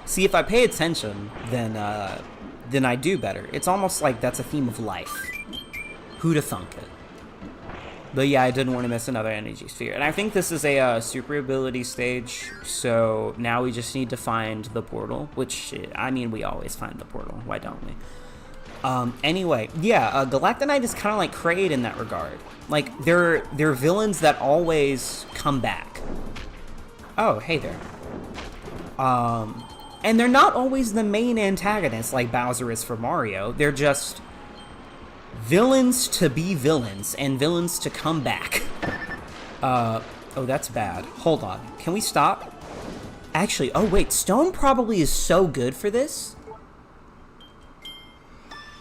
See, if I pay attention, then I do better. It's almost like that's a theme of life. Who'da thunk it? But yeah, I didn't want to miss another energy sphere. And I think this is a super ability stage, so now we just need to find the portal, which, I mean, we always find the portal. Why don't we? Anyway, yeah, Galactonite is kind of like Kraid in that regard. Like, they're villains that always come back. Oh, hey there. And they're not always the main antagonist like Bowser is for Mario. They're just villains to be villains, and villains to come back. Oh, that's bad. Hold on. Can we stop? Actually, oh wait, Stone probably is so good for this.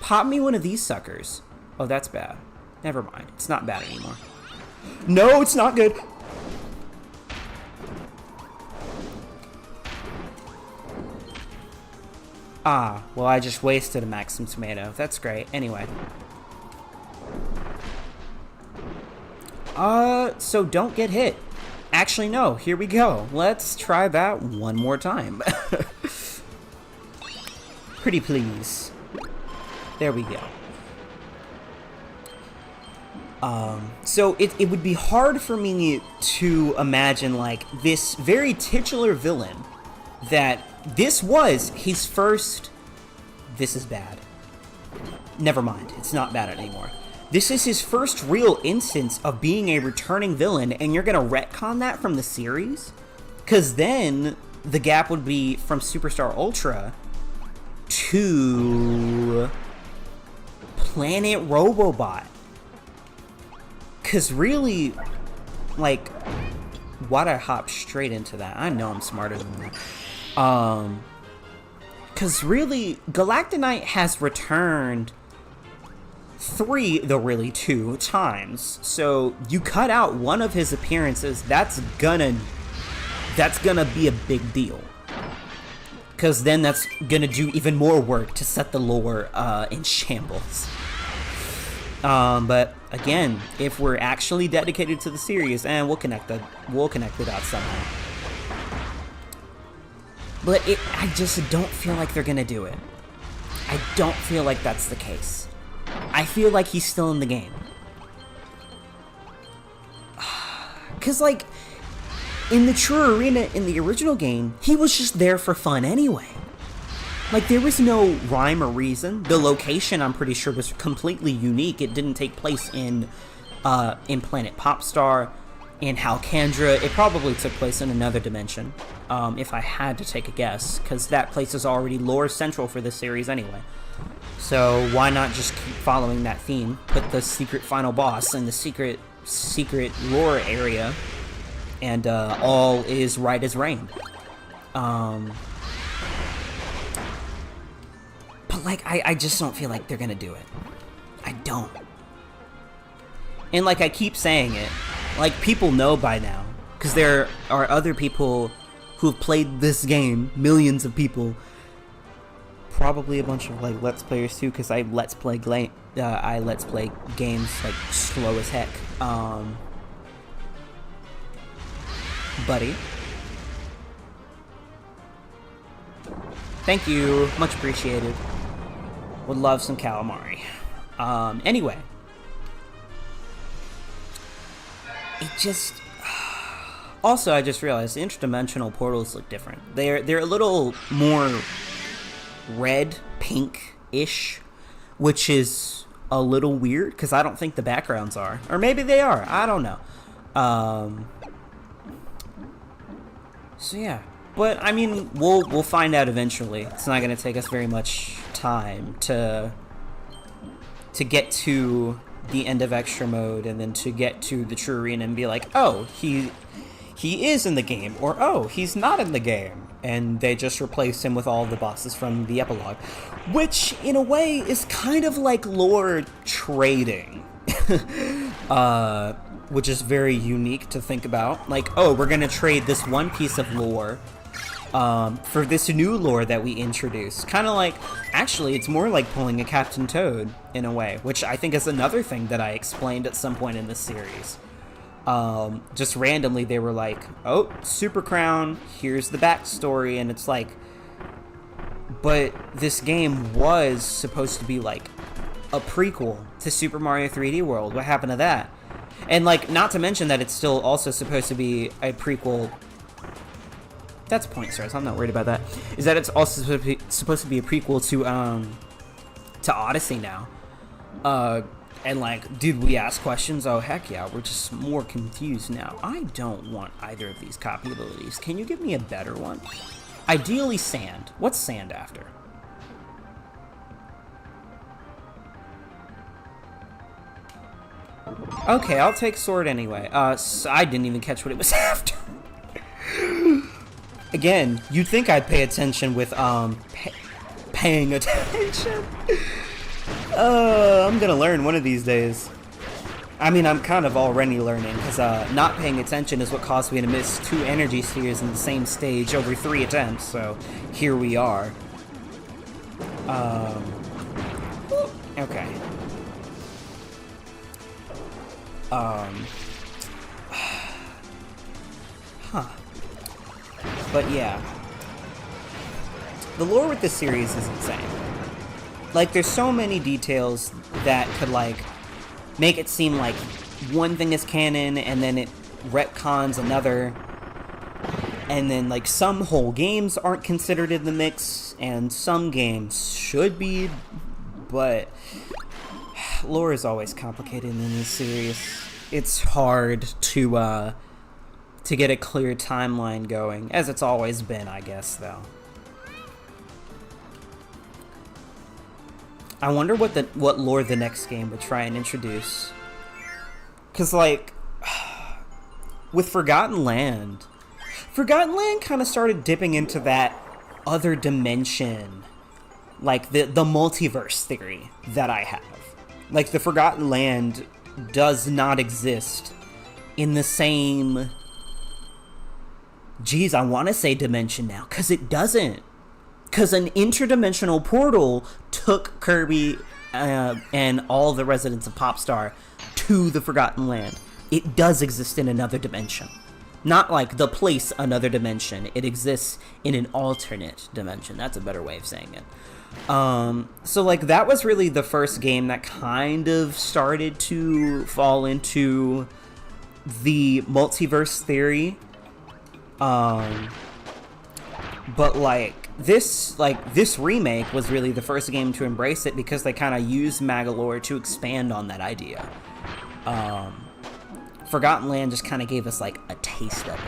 Pop me one of these suckers. Oh, that's bad. Never mind. It's not bad anymore. No, it's not good. Ah, well, I just wasted a Maxim Tomato. That's great. Anyway. So don't get hit. Actually, no. Here we go. Let's try that one more time. Pretty please. There we go. So it would be hard for me to imagine, like, this very titular villain that this was his first... This is bad. Never mind. It's not bad anymore. This is his first real instance of being a returning villain, and you're gonna retcon that from the series? Because then the gap would be from Superstar Ultra to Planet Robobot. Because really, like, why'd I hop straight into that? I know I'm smarter than that. Because really, Galactonite has returned 3, though really 2 times. So you cut out one of his appearances, that's gonna be a big deal. Because then that's gonna do even more work to set the lore in shambles. But again, if we're actually dedicated to the series, and we'll connect the dots somehow. But I just don't feel like they're gonna do it. I don't feel like that's the case. I feel like he's still in the game. Cause like, in the True Arena in the original game, he was just there for fun anyway. Like, there was no rhyme or reason. The location, I'm pretty sure, was completely unique. It didn't take place in Planet Popstar, in Halcandra. It probably took place in another dimension, if I had to take a guess, because that place is already lore central for this series anyway. So why not just keep following that theme? Put the secret final boss in the secret lore area, and all is right as rain. But like, I just don't feel like they're gonna do it. I don't. And like, I keep saying it, like, people know by now, because there are other people who have played this game, millions of people, probably a bunch of like Let's Players too, because I Let's Play games like slow as heck. Buddy, thank you, much appreciated. Would love some calamari. Anyway, it just. Also, I just realized the interdimensional portals look different. They're a little more red, pink-ish, which is a little weird because I don't think the backgrounds are, or maybe they are. I don't know. So yeah, but I mean, we'll find out eventually. It's not going to take us very much time to get to the end of extra mode and then to get to the True Arena and be like, oh, he is in the game, or oh, he's not in the game, and they just replaced him with all the bosses from the epilogue, which in a way is kind of like lore trading. Which is very unique to think about. Like, oh, we're gonna trade this one piece of lore for this new lore that we introduced. Kind of like, actually, it's more like pulling a Captain Toad in a way, which I think is another thing that I explained at some point in this series. Just randomly, they were like, oh, Super Crown, here's the backstory, and it's like, but this game was supposed to be like a prequel to Super Mario 3D World. What happened to that? And like, not to mention that it's still also supposed to be a prequel. That's point stars, I'm not worried about that. Is that it's also supposed to be a prequel to Odyssey now. And like, did we ask questions? Oh, heck yeah, we're just more confused now. I don't want either of these copy abilities. Can you give me a better one? Ideally sand. What's sand after? Okay, I'll take sword anyway. So I didn't even catch what it was after. Again, you'd think I'd pay attention with, paying attention. I'm gonna learn one of these days. I mean, I'm kind of already learning, because not paying attention is what caused me to miss 2 energy spheres in the same stage over 3 attempts, so here we are. Okay. But yeah. The lore with this series is insane. Like, there's so many details that could, like, make it seem like one thing is canon, and then it retcons another. And then, like, some whole games aren't considered in the mix, and some games should be, but lore is always complicated in this series. It's hard to get a clear timeline going, as it's always been, I guess, though. I wonder what lore the next game would try and introduce. Cause like, with Forgotten Land kind of started dipping into that other dimension, like the multiverse theory that I have. Like, the Forgotten Land does not exist in the same... Geez, I want to say dimension now, because it doesn't. Because an interdimensional portal took Kirby and all the residents of Popstar to the Forgotten Land. It does exist in another dimension. Not like the place another dimension. It exists in an alternate dimension. That's a better way of saying it. So like that was really the first game that kind of started to fall into the multiverse theory. But like this remake was really the first game to embrace it because they kind of used Magolor to expand on that idea. Forgotten Land just kind of gave us like a taste of it.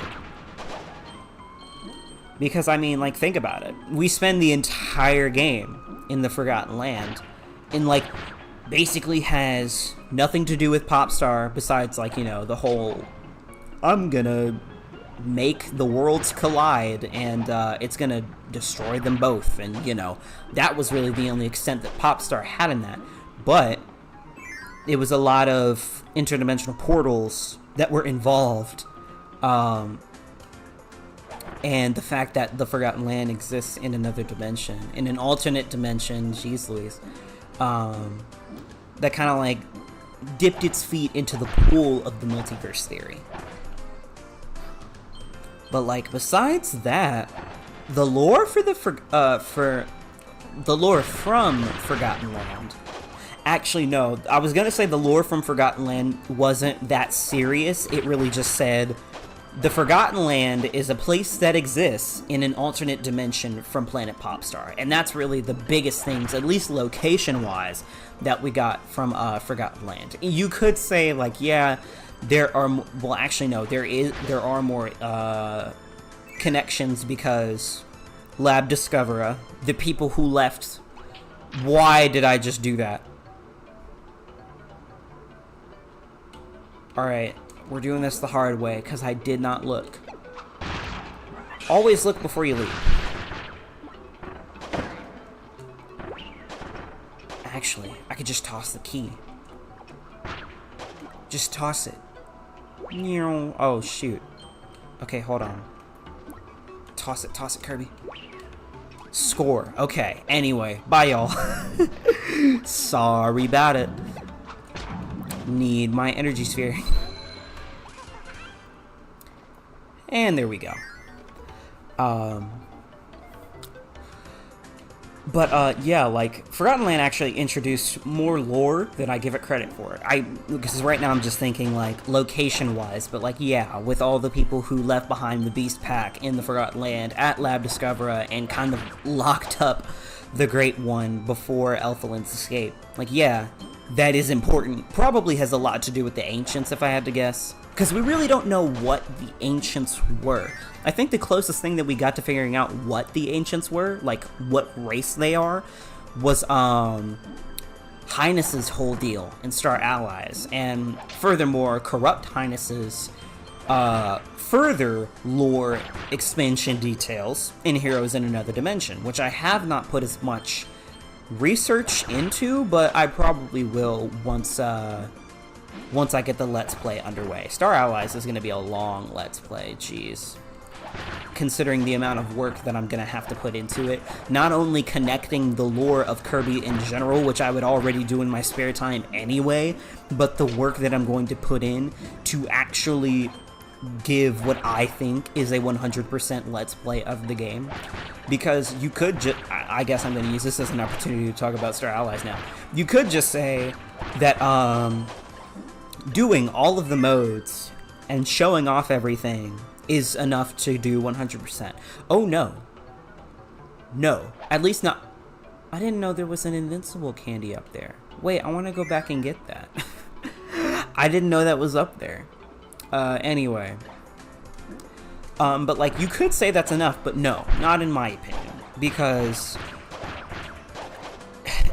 Because, I mean, like, think about it. We spend the entire game in the Forgotten Land and, like, basically has nothing to do with Popstar besides, like, you know, the whole, I'm gonna make the worlds collide and it's gonna destroy them both. And, you know, that was really the only extent that Popstar had in that. But it was a lot of interdimensional portals that were involved. And the fact that the Forgotten Land exists in another dimension, in an alternate dimension, jeez Louise, that kind of like dipped its feet into the pool of the multiverse theory. But like besides that, the lore for the the lore from Forgotten Land. Actually, no. I was gonna say the lore from Forgotten Land wasn't that serious. It really just said the Forgotten Land is a place that exists in an alternate dimension from Planet Popstar. And that's really the biggest things, at least location-wise, that we got from Forgotten Land. You could say, like, yeah, there are... Well, actually, no. There are more connections because Lab Discoverer, the people who left... Why did I just do that? Alright. We're doing this the hard way, because I did not look. Always look before you leave. Actually, I could just toss the key. Just toss it. Oh, shoot. Okay, hold on. Toss it, Kirby. Score. Okay, anyway. Bye, y'all. Sorry about it. Need my energy sphere. And there we go. Yeah, like, Forgotten Land actually introduced more lore than I give it credit for. Because right now I'm just thinking, like, location-wise, but, like, yeah, with all the people who left behind the Beast Pack in the Forgotten Land at Lab Discoverer and kind of locked up the Great One before Elphalin's escape. Like, yeah, that is important. Probably has a lot to do with the Ancients, if I had to guess. Because we really don't know what the Ancients were. I think the closest thing that we got to figuring out what the Ancients were, like what race they are, was Highness's whole deal in Star Allies. And furthermore, Corrupt Highness's further lore expansion details in Heroes in Another Dimension, which I have not put as much research into, but I probably will once I get the Let's Play underway. Star Allies is going to be a long Let's Play, jeez. Considering the amount of work that I'm going to have to put into it. Not only connecting the lore of Kirby in general, which I would already do in my spare time anyway, but the work that I'm going to put in to actually give what I think is a 100% Let's Play of the game. Because you could just... I guess I'm going to use this as an opportunity to talk about Star Allies now. You could just say that, doing all of the modes and showing off everything is enough to do 100%. Oh, no. No. At least not... I didn't know there was an invincible candy up there. Wait, I want to go back and get that. I didn't know that was up there. Anyway. But, like, you could say that's enough, but no. Not in my opinion. Because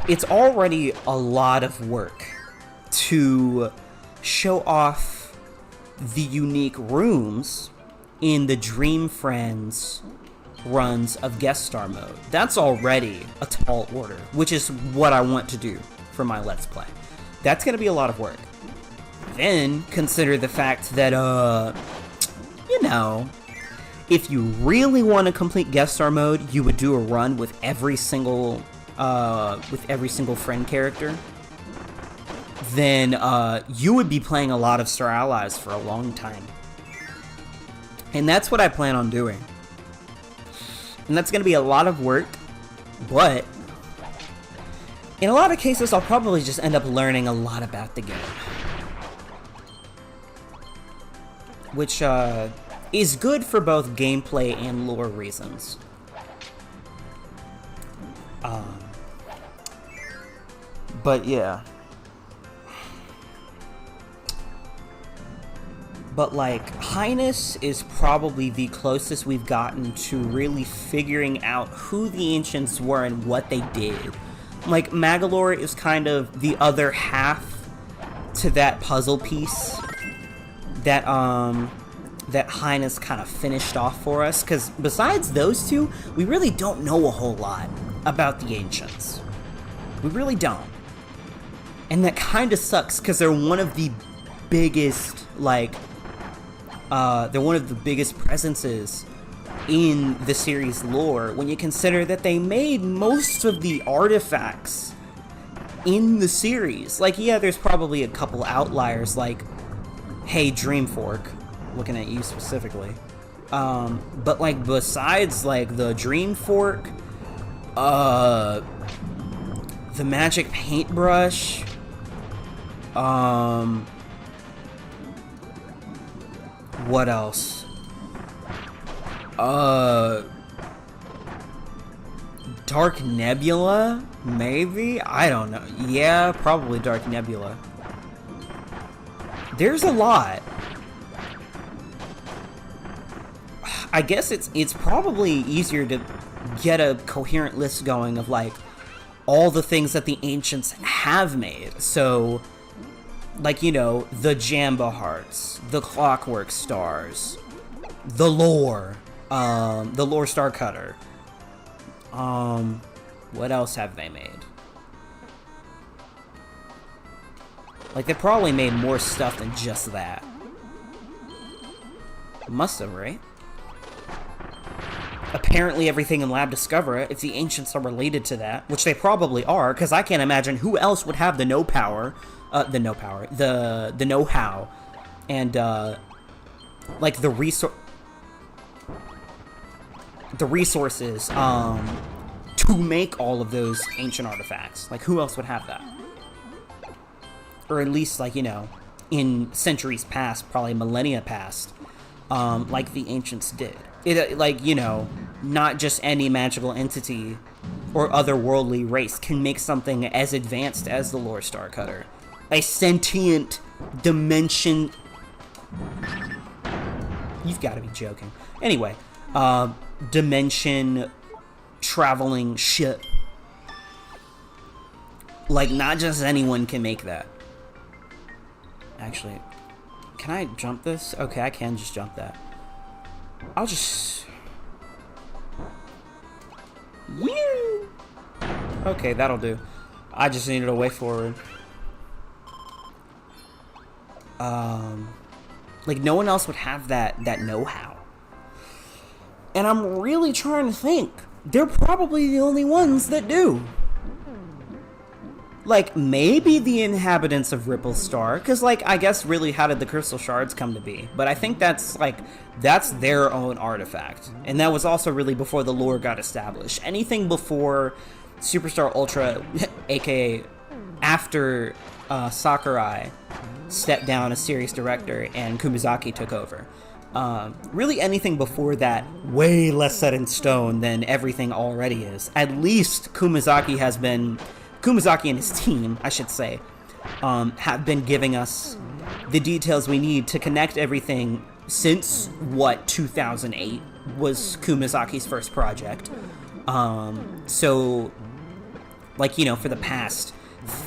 it's already a lot of work to show off the unique rooms in the Dream Friends runs of guest star mode. That's already a tall order, which is what I want to do for my Let's Play. That's going to be a lot of work. Then consider the fact that, you know, if you really want to complete guest star mode, you would do a run with every single friend character. Then you would be playing a lot of Star Allies for a long time. And that's what I plan on doing. And that's going to be a lot of work, but in a lot of cases, I'll probably just end up learning a lot about the game. Which is good for both gameplay and lore reasons. But yeah. But like, Highness is probably the closest we've gotten to really figuring out who the Ancients were and what they did. Like, Magolor is kind of the other half to that puzzle piece that that Highness kind of finished off for us, because besides those two, we really don't know a whole lot about the Ancients. We really don't. And that kind of sucks, because they're one of the biggest, like, they're one of the biggest presences in the series lore, when you consider that they made most of the artifacts in the series. Like, yeah, there's probably a couple outliers, like, hey, Dreamfork, looking at you specifically. But, like, besides, like, the Dreamfork, the Magic Paintbrush, what else? Dark Nebula? Maybe? I don't know. Yeah, probably Dark Nebula. There's a lot. I guess it's probably easier to get a coherent list going of, like, all the things that the Ancients have made. So, like, you know, the Jamba Hearts, the Clockwork Stars, the Lore Star Cutter. What else have they made? Like, they probably made more stuff than just that. Must have, right? Apparently everything in Lab Discover, if the Ancients are related to that, which they probably are, because I can't imagine who else would have the know-how, and, like, the resources, to make all of those ancient artifacts. Like, who else would have that? Or at least, like, you know, in centuries past, probably millennia past, like the Ancients did. It, like, you know, not just any magical entity or otherworldly race can make something as advanced as the Lore Star Cutter. A sentient dimension... You've got to be joking. Anyway, dimension traveling ship. Like, not just anyone can make that. Actually, can I jump this? Okay, I can just jump that. I'll just... Woo! Okay, that'll do. I just needed a way forward. Like, no one else would have that know-how. And I'm really trying to think. They're probably the only ones that do. Like, maybe the inhabitants of Ripple Star, because, like, I guess really how did the Crystal Shards come to be? But I think that's, like, that's their own artifact. And that was also really before the lore got established. Anything before Superstar Ultra, aka after Sakurai stepped down as series director and Kumizaki took over. Really anything before that, way less set in stone than everything already is. At least Kumizaki and his team, I should say, have been giving us the details we need to connect everything since, 2008 was Kumizaki's first project. So, like, you know, for the past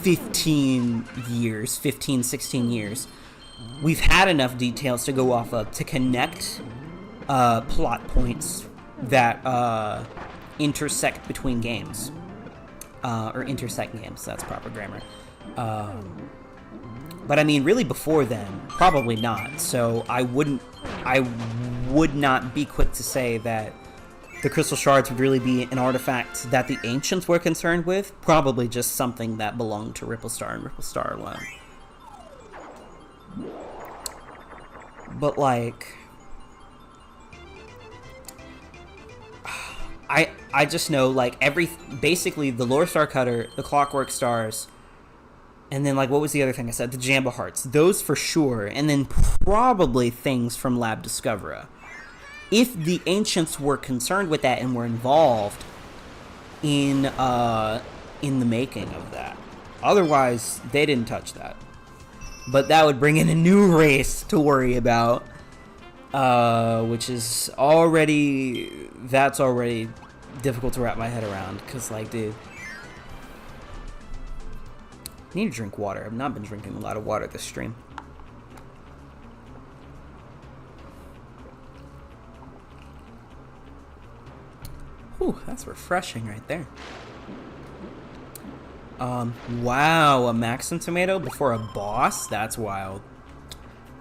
16 years, we've had enough details to go off of to connect plot points that intersect between games. Or intersect games, that's proper grammar. But I mean, really before then, probably not. So I would not be quick to say that the crystal shards would really be an artifact that the ancients were concerned with. Probably just something that belonged to Ripplestar and Ripplestar alone. But like, I just know like basically the Lore Star Cutter, the Clockwork Stars, and then like what was the other thing I said? The Jamba Hearts. Those for sure, and then probably things from Lab Discovera. If the ancients were concerned with that and were involved in the making of that, otherwise they didn't touch that. But that would bring in a new race to worry about, which is already difficult to wrap my head around. Cause like, dude, I need to drink water. I've not been drinking a lot of water this stream. Whew, that's refreshing right there. Wow, a Maxim tomato before a boss? That's wild.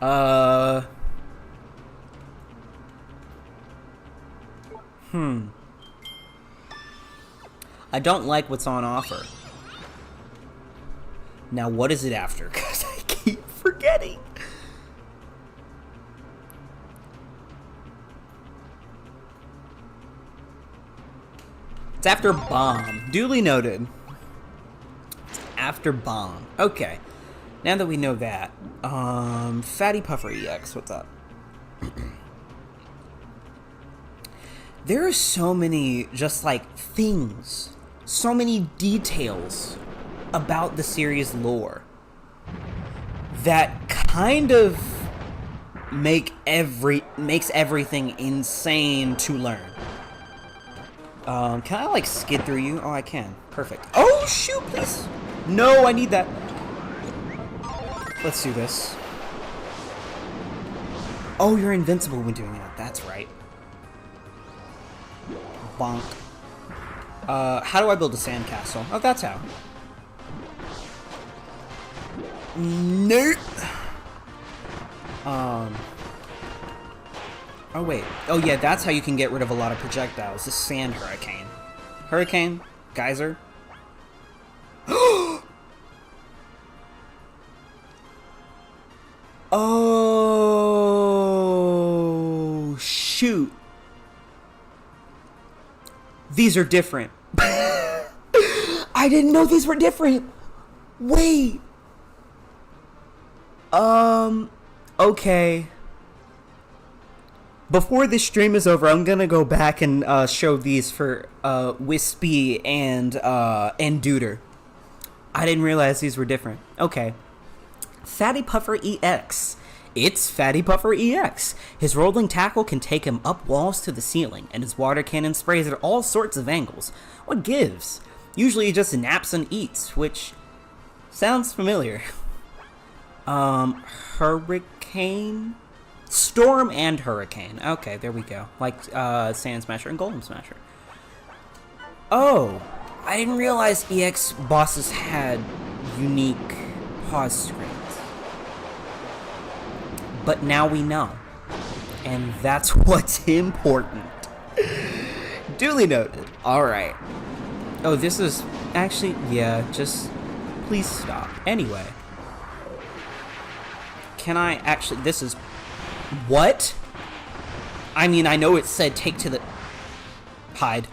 I don't like what's on offer. Now, what is it after? Because I keep forgetting. It's after Bomb. Duly noted. It's after Bomb. Okay. Now that we know that, Fatty Puffer EX, what's up? There are so many, just like, things, so many details about the series lore that kind of makes everything insane to learn. Can I, like, skid through you? Oh, I can. Perfect. Oh, shoot, please! No, I need that. Let's do this. Oh, you're invincible when doing that. That's right. Bonk. How do I build a sandcastle? Oh, that's how. Nope. Oh, wait. Oh, yeah, that's how you can get rid of a lot of projectiles. The sand hurricane. Hurricane? Geyser? Oh, shoot. These are different. I didn't know these were different. Wait. Okay. Before this stream is over, I'm gonna go back and show these for Wispy and Duder. I didn't realize these were different. Okay. Fatty Puffer EX. It's Fatty Puffer EX. His rolling tackle can take him up walls to the ceiling, and his water cannon sprays at all sorts of angles. What gives? Usually he just naps and eats, which sounds familiar. Hurricane? Storm and Hurricane. Okay, there we go. Like, Sand Smasher and Golem Smasher. Oh, I didn't realize EX bosses had unique pause screens. But now we know. And that's what's important. Duly noted. Alright. Oh, this is... Actually, yeah, just... Please stop. Anyway. Can I actually... This is... What? I mean, I know it said take to the... Hide.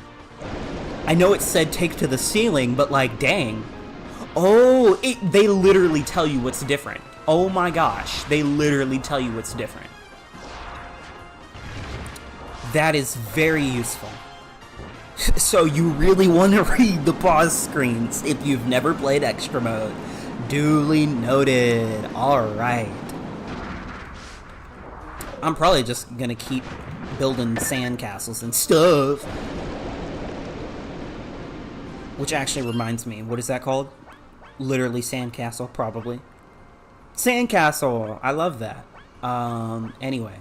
I know it said take to the ceiling, but like, dang. Oh, they literally tell you what's different. Oh my gosh, they literally tell you what's different. That is very useful. So you really want to read the pause screens if you've never played Extra Mode. Duly noted. Alright. I'm probably just gonna keep building sandcastles and stuff. Which actually reminds me, what is that called? Literally sandcastle, probably. Sandcastle! I love that. Anyway.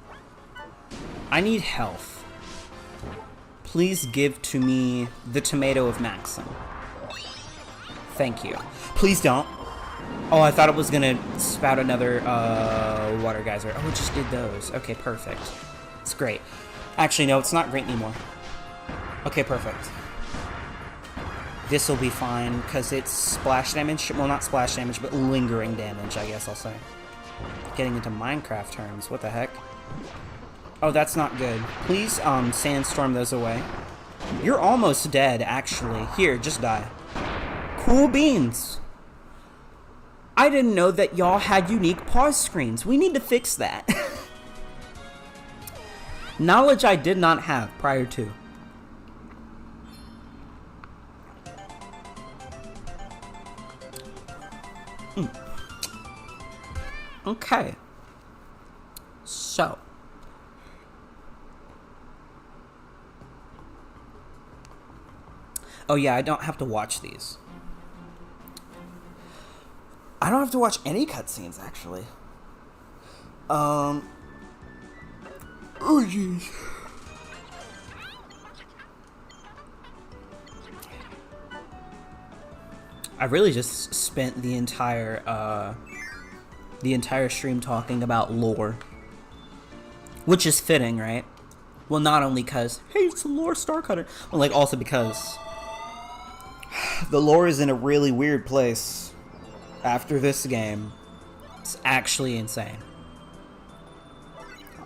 I need health. Please give to me the tomato of Maxim. Thank you. Please don't. Oh, I thought it was gonna spout another water geyser. Oh, it just did those. Okay, perfect. It's great. Actually, no, it's not great anymore. Okay, perfect. This will be fine, because it's splash damage. Well, not splash damage, but lingering damage, I guess I'll say. Getting into Minecraft terms. What the heck? Oh, that's not good. Please, sandstorm those away. You're almost dead, actually. Here, just die. Cool beans. I didn't know that y'all had unique pause screens. We need to fix that. Knowledge I did not have prior to. Okay. So. Oh yeah, I don't have to watch these. I don't have to watch any cutscenes, actually. Oh jeez. I really just spent the entire stream talking about lore. Which is fitting, right? Well, not only because, hey, it's a lore star cutter, but like also because the lore is in a really weird place after this game. It's actually insane.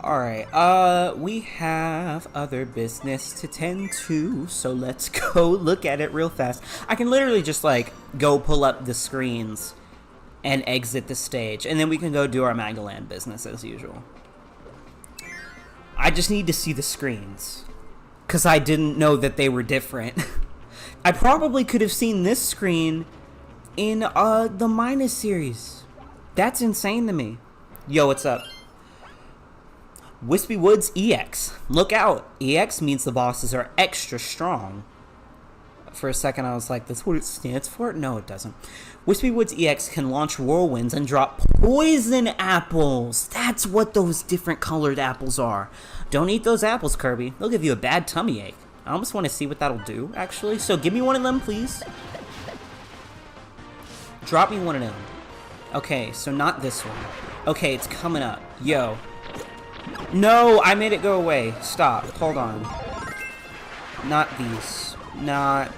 Alright, we have other business to tend to, so let's go look at it real fast. I can literally just, like, go pull up the screens and exit the stage, and then we can go do our Magaland business as usual. I just need to see the screens, because I didn't know that they were different. I probably could have seen this screen in, the Minus series. That's insane to me. Yo, what's up? Wispy Woods EX. Look out. EX means the bosses are extra strong. For a second I was like, that's what it stands for? No, it doesn't. Wispy Woods EX can launch whirlwinds and drop poison apples. That's what those different colored apples are. Don't eat those apples, Kirby. They'll give you a bad tummy ache. I almost want to see what that'll do, actually. So give me one of them, please. Drop me one of them. Okay, so not this one. Okay, it's coming up. Yo. No, I made it go away. Stop. Hold on. Not these. Not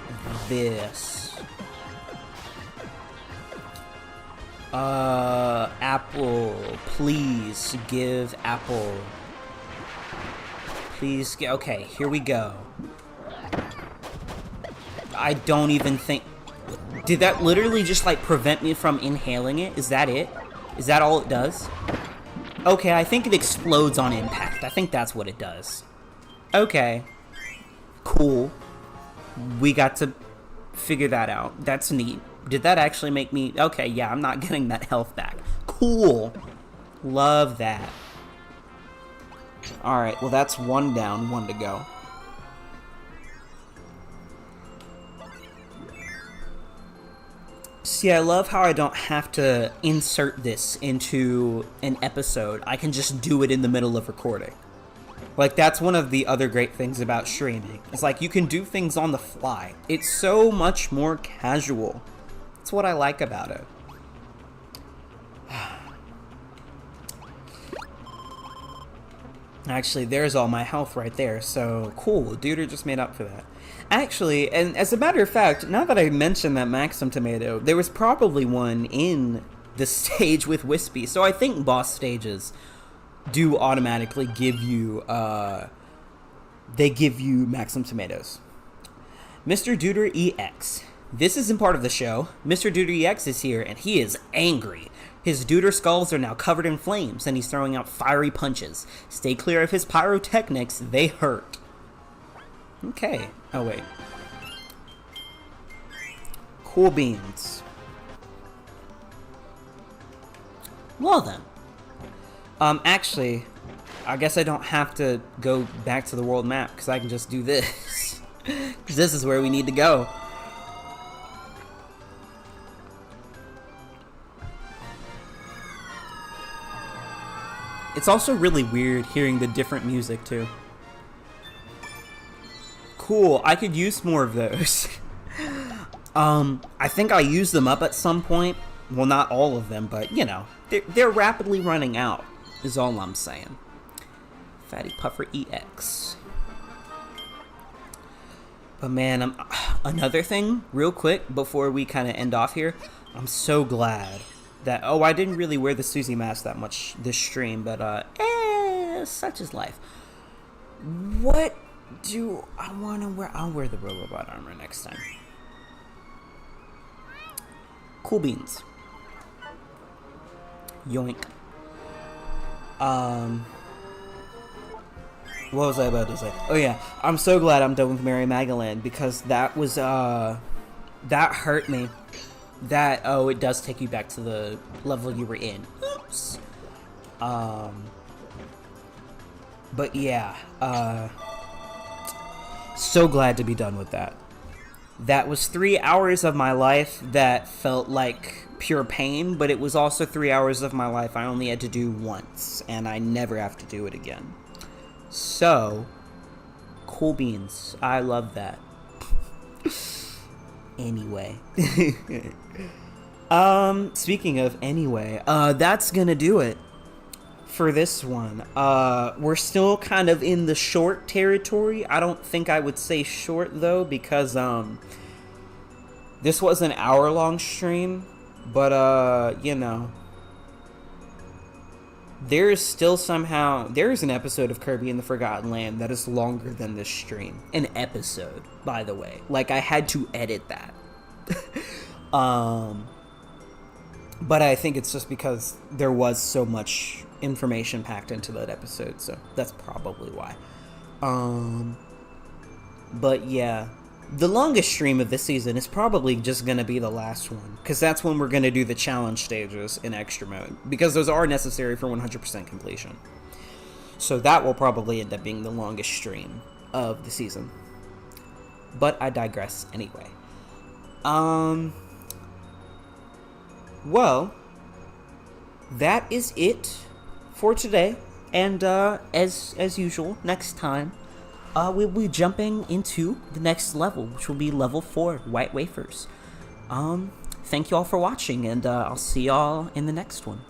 this. Apple. Please give apple. Please get. Okay, here we go. I don't even think. Did that literally just like prevent me from inhaling it? Is that it? Is that all it does? Okay, I think it explodes on impact. I think that's what it does. Okay. Cool. We got to figure that out. That's neat. Did that actually make me... Okay, yeah, I'm not getting that health back. Cool. Love that. Alright, well that's one down, one to go. See, I love how I don't have to insert this into an episode. I can just do it in the middle of recording. Like, that's one of the other great things about streaming. It's like, you can do things on the fly. It's so much more casual. That's what I like about it. Actually, there's all my health right there, so cool. Duder just made up for that. Actually, and as a matter of fact, now that I mentioned that Maxim tomato, there was probably one in the stage with Wispy, so I think boss stages do automatically give you, they give you Maxim tomatoes. Mr. Duder EX. This isn't part of the show. Mr. Duder EX is here, and he is angry. His Duder skulls are now covered in flames, and he's throwing out fiery punches. Stay clear of his pyrotechnics, they hurt. Okay. Oh, wait. Cool beans. Well then. Actually, I guess I don't have to go back to the world map, because I can just do this. Because this is where we need to go. It's also really weird hearing the different music, too. Cool, I could use more of those. I think I used them up at some point, Well, not all of them, but, you know, they're rapidly running out, is all I'm saying. Fatty Puffer EX. But man, another thing, real quick, before we kind of end off here, I'm so glad that, oh, I didn't really wear the Susie mask that much this stream, but, such is life. What do I want to wear? I'll wear the Robobot armor next time. Cool beans. Yoink. What was I about to say? Oh yeah, I'm so glad I'm done with Mary Magdalene, because that was, that hurt me. That, oh, it does take you back to the level you were in. Oops. But yeah, so glad to be done with that. That was 3 hours of my life that felt like pure pain, but it was also 3 hours of my life I only had to do once, and I never have to do it again. So, cool beans. I love that. Anyway. Speaking of anyway, that's gonna do it for this one. We're still kind of in the short territory. I don't think I would say short, though, because, this was an hour-long stream, but, you know, there is an episode of Kirby in the Forgotten Land that is longer than this stream. An episode, by the way. Like, I had to edit that. But I think it's just because there was so much information packed into that episode, so that's probably why. But yeah, the longest stream of this season is probably just going to be the last one, because that's when we're going to do the challenge stages in extra mode, because those are necessary for 100% completion. So that will probably end up being the longest stream of the season. But I digress anyway. Well, that is it for today, and as usual, next time we'll be jumping into the next level, which will be level 4, White Wafers. Thank you all for watching, and I'll see y'all in the next one.